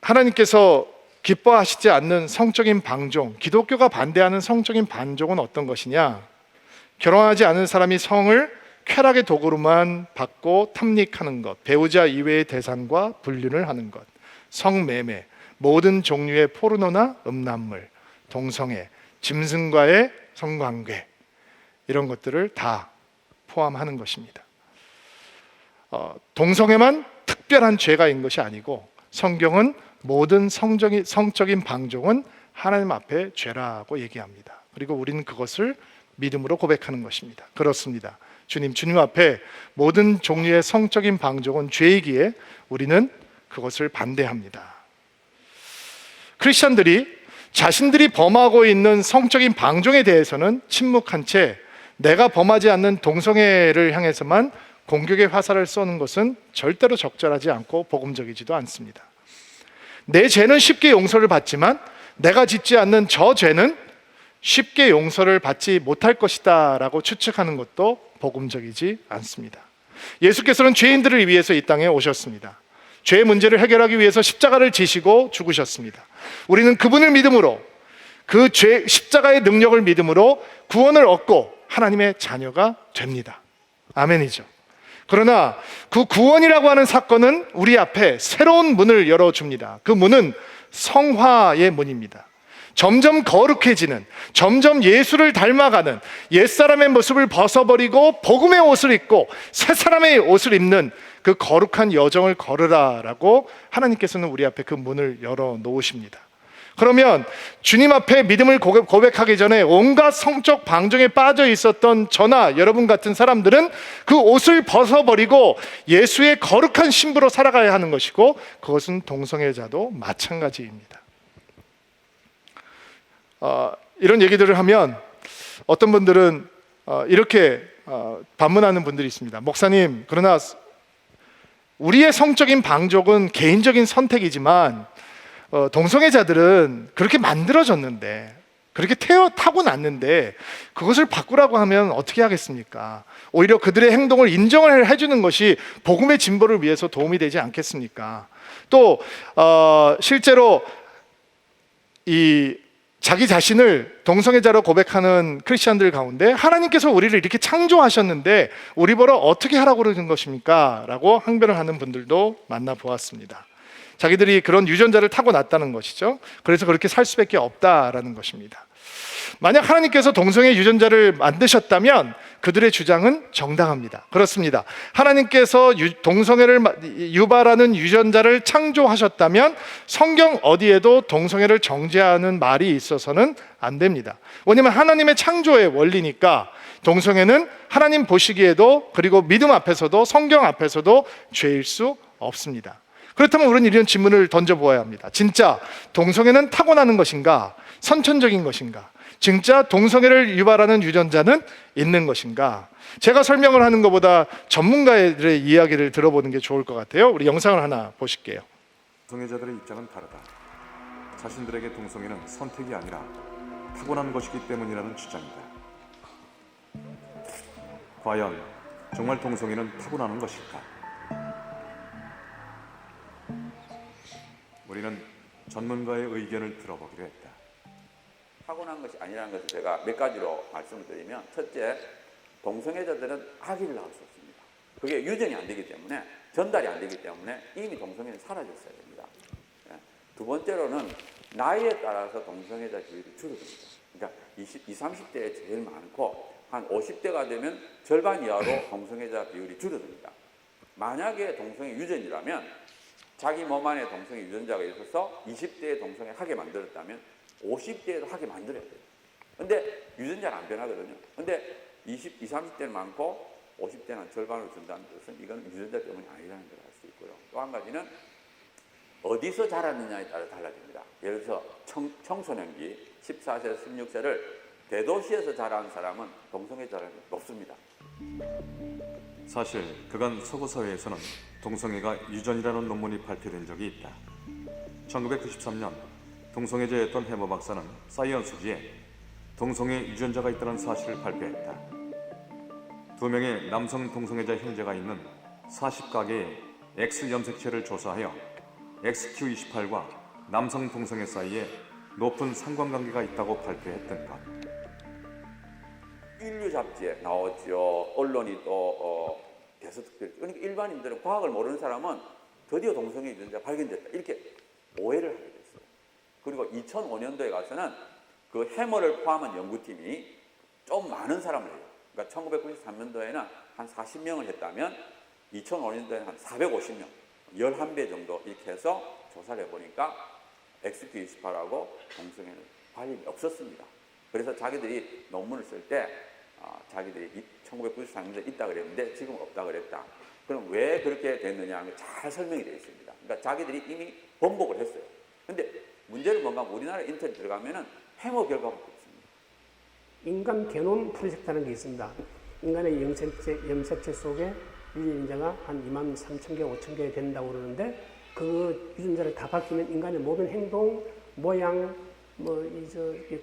하나님께서 기뻐하시지 않는 성적인 방종, 기독교가 반대하는 성적인 방종은 어떤 것이냐? 결혼하지 않은 사람이 성을 쾌락의 도구로만 받고 탐닉하는 것, 배우자 이외의 대상과 불륜을 하는 것, 성매매, 모든 종류의 포르노나 음란물, 동성애, 짐승과의 성관계, 이런 것들을 다 포함하는 것입니다. 동성애만 특별한 죄가 있는 것이 아니고 성경은 모든 성적인 방종은 하나님 앞에 죄라고 얘기합니다. 그리고 우리는 그것을 믿음으로 고백하는 것입니다. 그렇습니다. 주님 앞에 모든 종류의 성적인 방종은 죄이기에 우리는 그것을 반대합니다. 크리스천들이 자신들이 범하고 있는 성적인 방종에 대해서는 침묵한 채 내가 범하지 않는 동성애를 향해서만 공격의 화살을 쏘는 것은 절대로 적절하지 않고 복음적이지도 않습니다. 내 죄는 쉽게 용서를 받지만 내가 짓지 않는 저 죄는 쉽게 용서를 받지 못할 것이다 라고 추측하는 것도 복음적이지 않습니다. 예수께서는 죄인들을 위해서 이 땅에 오셨습니다. 죄의 문제를 해결하기 위해서 십자가를 지시고 죽으셨습니다. 우리는 그분을 믿음으로, 그 십자가의 능력을 믿음으로 구원을 얻고 하나님의 자녀가 됩니다. 아멘이죠. 그러나 그 구원이라고 하는 사건은 우리 앞에 새로운 문을 열어줍니다. 그 문은 성화의 문입니다. 점점 거룩해지는, 점점 예수를 닮아가는, 옛사람의 모습을 벗어버리고 복음의 옷을 입고 새 사람의 옷을 입는 그 거룩한 여정을 걸으라라고 하나님께서는 우리 앞에 그 문을 열어놓으십니다. 그러면 주님 앞에 믿음을 고백하기 전에 온갖 성적 방종에 빠져 있었던 저나 여러분 같은 사람들은 그 옷을 벗어버리고 예수의 거룩한 신부로 살아가야 하는 것이고, 그것은 동성애자도 마찬가지입니다. 이런 얘기들을 하면 어떤 분들은 이렇게 반문하는 분들이 있습니다. 목사님, 그러나 우리의 성적인 방종은 개인적인 선택이지만 동성애자들은 그렇게 만들어졌는데, 그렇게 타고났는데 그것을 바꾸라고 하면 어떻게 하겠습니까? 오히려 그들의 행동을 인정을 해주는 것이 복음의 진보를 위해서 도움이 되지 않겠습니까? 또 실제로 자기 자신을 동성애자로 고백하는 크리스찬들 가운데 하나님께서 우리를 이렇게 창조하셨는데 우리 보러 어떻게 하라고 그러는 것입니까? 라고 항변을 하는 분들도 만나보았습니다. 자기들이 그런 유전자를 타고났다는 것이죠. 그래서 그렇게 살 수밖에 없다라는 것입니다. 만약 하나님께서 동성애 유전자를 만드셨다면 그들의 주장은 정당합니다. 그렇습니다. 하나님께서 동성애를 유발하는 유전자를 창조하셨다면 성경 어디에도 동성애를 정죄하는 말이 있어서는 안 됩니다. 왜냐하면 하나님의 창조의 원리니까 동성애는 하나님 보시기에도, 그리고 믿음 앞에서도, 성경 앞에서도 죄일 수 없습니다. 그렇다면 우리는 이런 질문을 던져보아야 합니다. 진짜 동성애는 타고나는 것인가? 선천적인 것인가? 진짜 동성애를 유발하는 유전자는 있는 것인가? 제가 설명을 하는 것보다 전문가들의 이야기를 들어보는 게 좋을 것 같아요. 우리 영상을 하나 보실게요. 동성애자들의 입장은 다르다. 자신들에게 동성애는 선택이 아니라 타고난 것이기 때문이라는 주장이다. 과연 정말 동성애는 타고나는 것일까? 우리는 전문가의 의견을 들어보기로 했다. 타고난 것이 아니라는 것을 제가 몇 가지로 말씀을 드리면, 첫째, 동성애자들은 아기를 낳을 수 없습니다. 그게 유전이 안 되기 때문에, 전달이 안 되기 때문에 이미 동성애는 사라졌어야 됩니다. 두 번째로는 나이에 따라서 동성애자 비율이 줄어듭니다. 그러니까 20, 30대에 제일 많고 한 50대가 되면 절반 이하로 동성애자 비율이 줄어듭니다. 만약에 동성애 유전이라면 자기 몸 안에 동성애 유전자가 있어서 20대에 동성애 하게 만들었다면 50대에도 하게 만들어야 돼요. 근데 유전자는 안 변하거든요. 근데 20, 30대는 많고 50대는 절반으로 준다는 것은 이건 유전자 때문이 아니라는 걸 알 수 있고요. 또 한 가지는 어디서 자랐느냐에 따라 달라집니다. 예를 들어서 청소년기 14세, 16세를 대도시에서 자란 사람은 동성애자가 높습니다. 사실 그간 서구 사회에서는 동성애가 유전이라는 논문이 발표된 적이 있다. 1993년 동성애자였던 해머 박사는 사이언스지에 동성애 유전자가 있다는 사실을 발표했다. 2명의 남성 동성애자 형제가 있는 40가개의 X 염색체를 조사하여 XQ28과 남성 동성애 사이에 높은 상관관계가 있다고 발표했던 것. 인류 잡지에 나왔죠. 언론이 또 계속됐죠. 그러니까 일반인들은, 과학을 모르는 사람은 드디어 동성애 유전자 발견됐다 이렇게 오해를 하게 됐어요. 그리고 2005년도에 가서는 그 해머를 포함한 연구팀이 좀 많은 사람을 해요. 그러니까 1993년도에는 한 40명을 했다면 2005년도에는 한 450명, 11배 정도 이렇게 해서 조사를 해보니까 XQ28하고 동성애는 관련이 없었습니다. 그래서 자기들이 논문을 쓸 때 자기들이 1993년도에 있다 그랬는데 지금 없다 그랬다. 그럼 왜 그렇게 됐느냐 하는 게 잘 설명이 되어 있습니다. 그러니까 자기들이 이미 번복을 했어요. 근데 문제는 뭔가 하면 우리나라 인터넷 들어가면은 해머 결과가 없습니다. 인간 게놈 프로젝트라는 게 있습니다. 인간의 염색체 속에 유전자가 한 23,000개, 5,000개 된다고 그러는데 그 유전자를 다 바뀌면 인간의 모든 행동, 모양,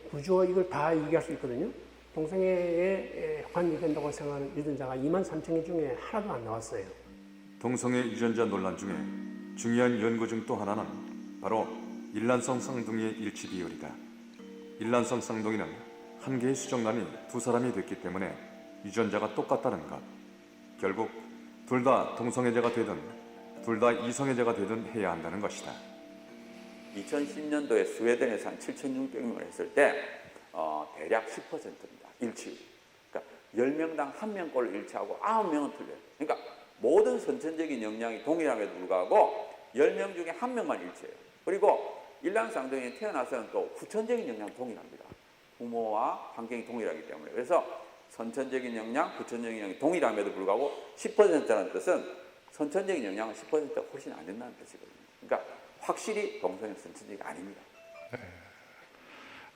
구조 이걸 다 얘기할 수 있거든요. 동성애에 관여된다고 생각하는 유전자가 23,000개 중에 하나도 안 나왔어요. 동성애 유전자 논란 중에 중요한 연구 중 또 하나는 바로 일란성 쌍둥이의 일치 비율이다. 일란성 쌍둥이는 한 개의 수정란이 두 사람이 됐기 때문에 유전자가 똑같다는 것. 결국 둘 다 동성애자가 되든 둘 다 이성애자가 되든 해야 한다는 것이다. 2010년도에 스웨덴에서 한 7,600명을 했을 때 대략 10%입니다. 일치율. 그러니까 10명당 1명꼴로 일치하고 9명은 틀려요. 그러니까 모든 선천적인 영향이 동일함에도 불구하고 10명 중에 1명만 일치해요. 그리고 일란쌍둥이는 태어나서는 또 후천적인 영향 동일합니다. 부모와 환경이 동일하기 때문에. 그래서 선천적인 영향, 후천적인 영향이 동일함에도 불구하고 10%라는 뜻은 선천적인 영향은 10%가 훨씬 안 된다는 뜻이거든요. 그러니까 확실히 동성애는 선천적이 아닙니다.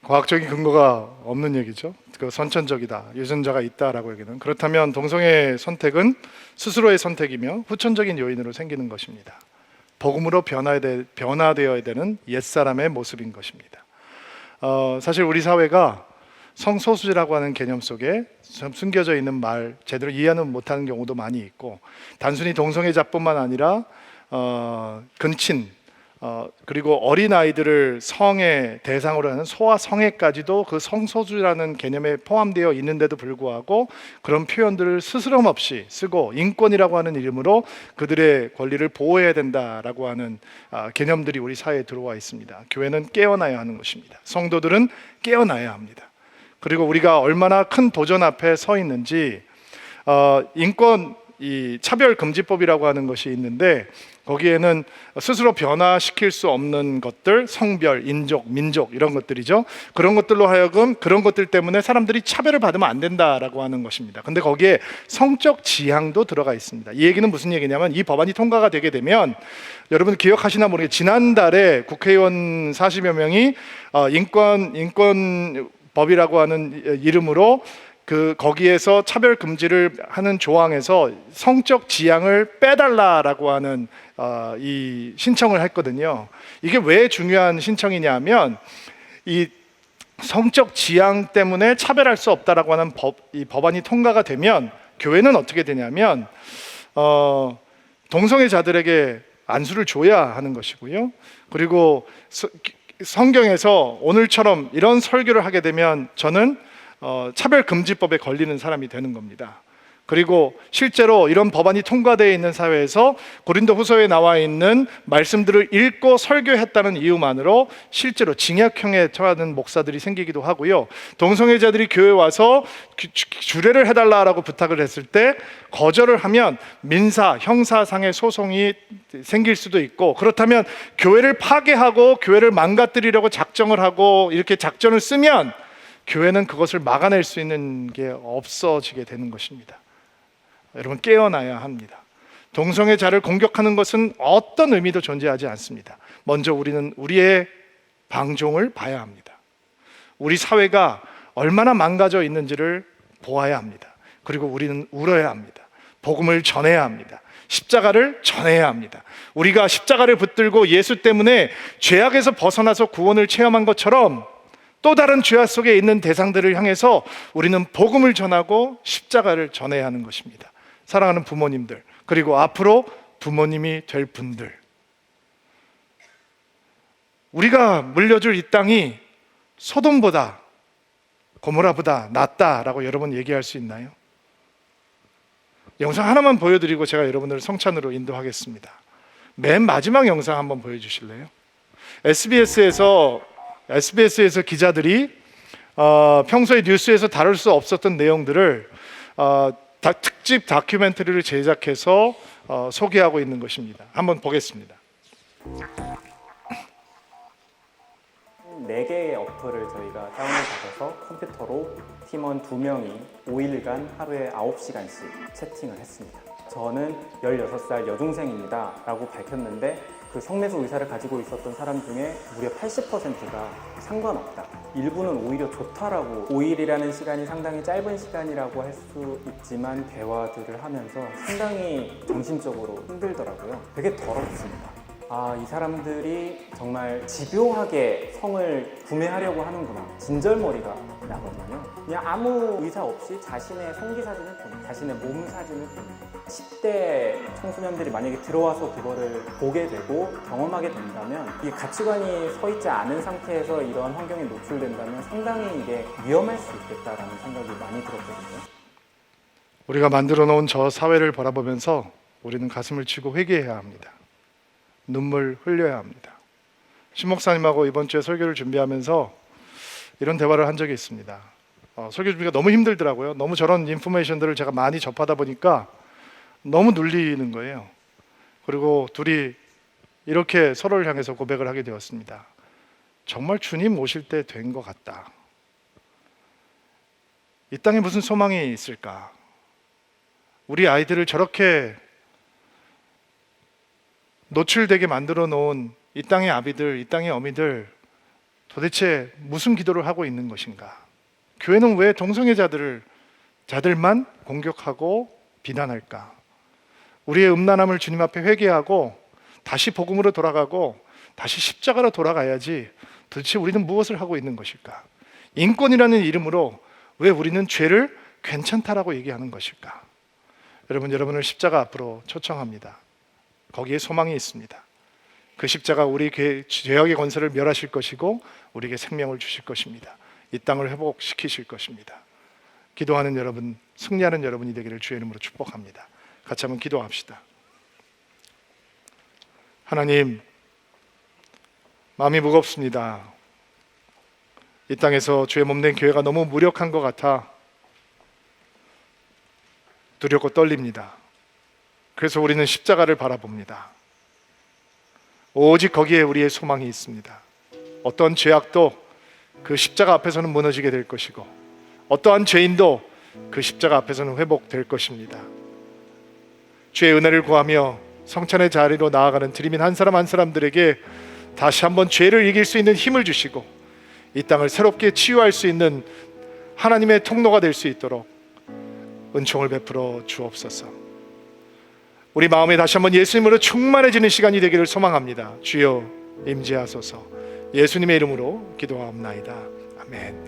과학적인 근거가 없는 얘기죠. 그 선천적이다, 유전자가 있다라고 얘기는. 그렇다면 동성애 선택은 스스로의 선택이며 후천적인 요인으로 생기는 것입니다. 복음으로 변화되어야 되는 옛사람의 모습인 것입니다. 사실 우리 사회가 성소수자라고 하는 개념 속에 숨겨져 있는 말 제대로 이해는 못하는 경우도 많이 있고, 단순히 동성애자뿐만 아니라 근친 그리고 어린 아이들을 성의 대상으로 하는 소아 성애까지도 그 성소수라는 개념에 포함되어 있는데도 불구하고 그런 표현들을 스스럼 없이 쓰고 인권이라고 하는 이름으로 그들의 권리를 보호해야 된다라고 하는 개념들이 우리 사회에 들어와 있습니다. 교회는 깨어나야 하는 것입니다. 성도들은 깨어나야 합니다. 그리고 우리가 얼마나 큰 도전 앞에 서 있는지, 인권 이 차별금지법이라고 하는 것이 있는데 거기에는 스스로 변화시킬 수 없는 것들, 성별, 인종, 민족 이런 것들이죠. 그런 것들로 하여금 그런 것들 때문에 사람들이 차별을 받으면 안 된다라고 하는 것입니다. 근데 거기에 성적 지향도 들어가 있습니다. 이 얘기는 무슨 얘기냐면, 이 법안이 통과가 되게 되면 여러분 기억하시나 모르겠지만 지난달에 국회의원 40여 명이 인권법이라고 하는 이름으로 거기에서 차별 금지를 하는 조항에서 성적 지향을 빼달라라고 하는 이 신청을 했거든요. 이게 왜 중요한 신청이냐면, 이 성적 지향 때문에 차별할 수 없다라고 하는 이 법안이 통과가 되면 교회는 어떻게 되냐면 동성애자들에게 안수를 줘야 하는 것이고요. 그리고 성경에서 오늘처럼 이런 설교를 하게 되면 저는 차별금지법에 걸리는 사람이 되는 겁니다. 그리고 실제로 이런 법안이 통과되어 있는 사회에서 고린도후서에 나와 있는 말씀들을 읽고 설교했다는 이유만으로 실제로 징역형에 처하는 목사들이 생기기도 하고요. 동성애자들이 교회에 와서 주례를 해달라고 부탁을 했을 때 거절을 하면 민사, 형사상의 소송이 생길 수도 있고, 그렇다면 교회를 파괴하고 교회를 망가뜨리려고 작정을 하고 이렇게 작전을 쓰면 교회는 그것을 막아낼 수 있는 게 없어지게 되는 것입니다. 여러분 깨어나야 합니다. 동성애자를 공격하는 것은 어떤 의미도 존재하지 않습니다. 먼저 우리는 우리의 방종을 봐야 합니다. 우리 사회가 얼마나 망가져 있는지를 보아야 합니다. 그리고 우리는 울어야 합니다. 복음을 전해야 합니다. 십자가를 전해야 합니다. 우리가 십자가를 붙들고 예수 때문에 죄악에서 벗어나서 구원을 체험한 것처럼 또 다른 죄악 속에 있는 대상들을 향해서 우리는 복음을 전하고 십자가를 전해야 하는 것입니다. 사랑하는 부모님들, 그리고 앞으로 부모님이 될 분들, 우리가 물려줄 이 땅이 소돔보다 고모라보다 낫다라고 여러분 얘기할 수 있나요? 영상 하나만 보여드리고 제가 여러분들을 성찬으로 인도하겠습니다. 맨 마지막 영상 한번 보여주실래요? SBS에서 기자들이 평소에 뉴스에서 다룰 수 없었던 내용들을 특집 다큐멘터리를 제작해서 소개하고 있는 것입니다. 한번 보겠습니다. 4개의 어플을 저희가 다운받아서 컴퓨터로 팀원 2명이 5일간 하루에 9시간씩 채팅을 했습니다. 저는 16살 여중생입니다 라고 밝혔는데 그 성매수 의사를 가지고 있었던 사람 중에 무려 80%가 상관없다, 일부는 오히려 좋다라고, 5일이라는 시간이 상당히 짧은 시간이라고 할 수 있지만 대화들을 하면서 상당히 정신적으로 힘들더라고요. 되게 더럽습니다. 이 사람들이 정말 집요하게 성을 구매하려고 하는구나. 진절머리가 나거든요. 그냥 아무 의사 없이 자신의 성기 사진을 보내, 자신의 몸 사진을 보내. 10대 청소년들이 만약에 들어와서 그거를 보게 되고 경험하게 된다면 이 가치관이 서 있지 않은 상태에서 이런 환경에 노출된다면 상당히 이게 위험할 수 있겠다라는 생각이 많이 들었거든요. 우리가 만들어 놓은 저 사회를 바라보면서 우리는 가슴을 치고 회개해야 합니다. 눈물 흘려야 합니다. 신 목사님하고 이번 주에 설교를 준비하면서 이런 대화를 한 적이 있습니다. 설교 준비가 너무 힘들더라고요. 너무 저런 인포메이션들을 제가 많이 접하다 보니까 너무 눌리는 거예요. 그리고 둘이 이렇게 서로를 향해서 고백을 하게 되었습니다. 정말 주님 오실 때 된 것 같다. 이 땅에 무슨 소망이 있을까? 우리 아이들을 저렇게 노출되게 만들어 놓은 이 땅의 아비들, 이 땅의 어미들 도대체 무슨 기도를 하고 있는 것인가? 교회는 왜 자들만 공격하고 비난할까? 우리의 음란함을 주님 앞에 회개하고 다시 복음으로 돌아가고 다시 십자가로 돌아가야지. 도대체 우리는 무엇을 하고 있는 것일까? 인권이라는 이름으로 왜 우리는 죄를 괜찮다라고 얘기하는 것일까? 여러분을 십자가 앞으로 초청합니다. 거기에 소망이 있습니다. 그 십자가 우리 죄악의 권세를 멸하실 것이고 우리에게 생명을 주실 것입니다. 이 땅을 회복시키실 것입니다. 기도하는 여러분, 승리하는 여러분이 되기를 주의 이름으로 축복합니다. 같이 한번 기도합시다. 하나님, 마음이 무겁습니다. 이 땅에서 주의 몸된 교회가 너무 무력한 것 같아 두렵고 떨립니다. 그래서 우리는 십자가를 바라봅니다. 오직 거기에 우리의 소망이 있습니다. 어떠한 죄악도 그 십자가 앞에서는 무너지게 될 것이고 어떠한 죄인도 그 십자가 앞에서는 회복될 것입니다. 주의 은혜를 구하며 성찬의 자리로 나아가는 드리민 한 사람 한 사람들에게 다시 한번 죄를 이길 수 있는 힘을 주시고 이 땅을 새롭게 치유할 수 있는 하나님의 통로가 될 수 있도록 은총을 베풀어 주옵소서. 우리 마음에 다시 한번 예수님으로 충만해지는 시간이 되기를 소망합니다. 주여 임재하소서. 예수님의 이름으로 기도하옵나이다. 아멘.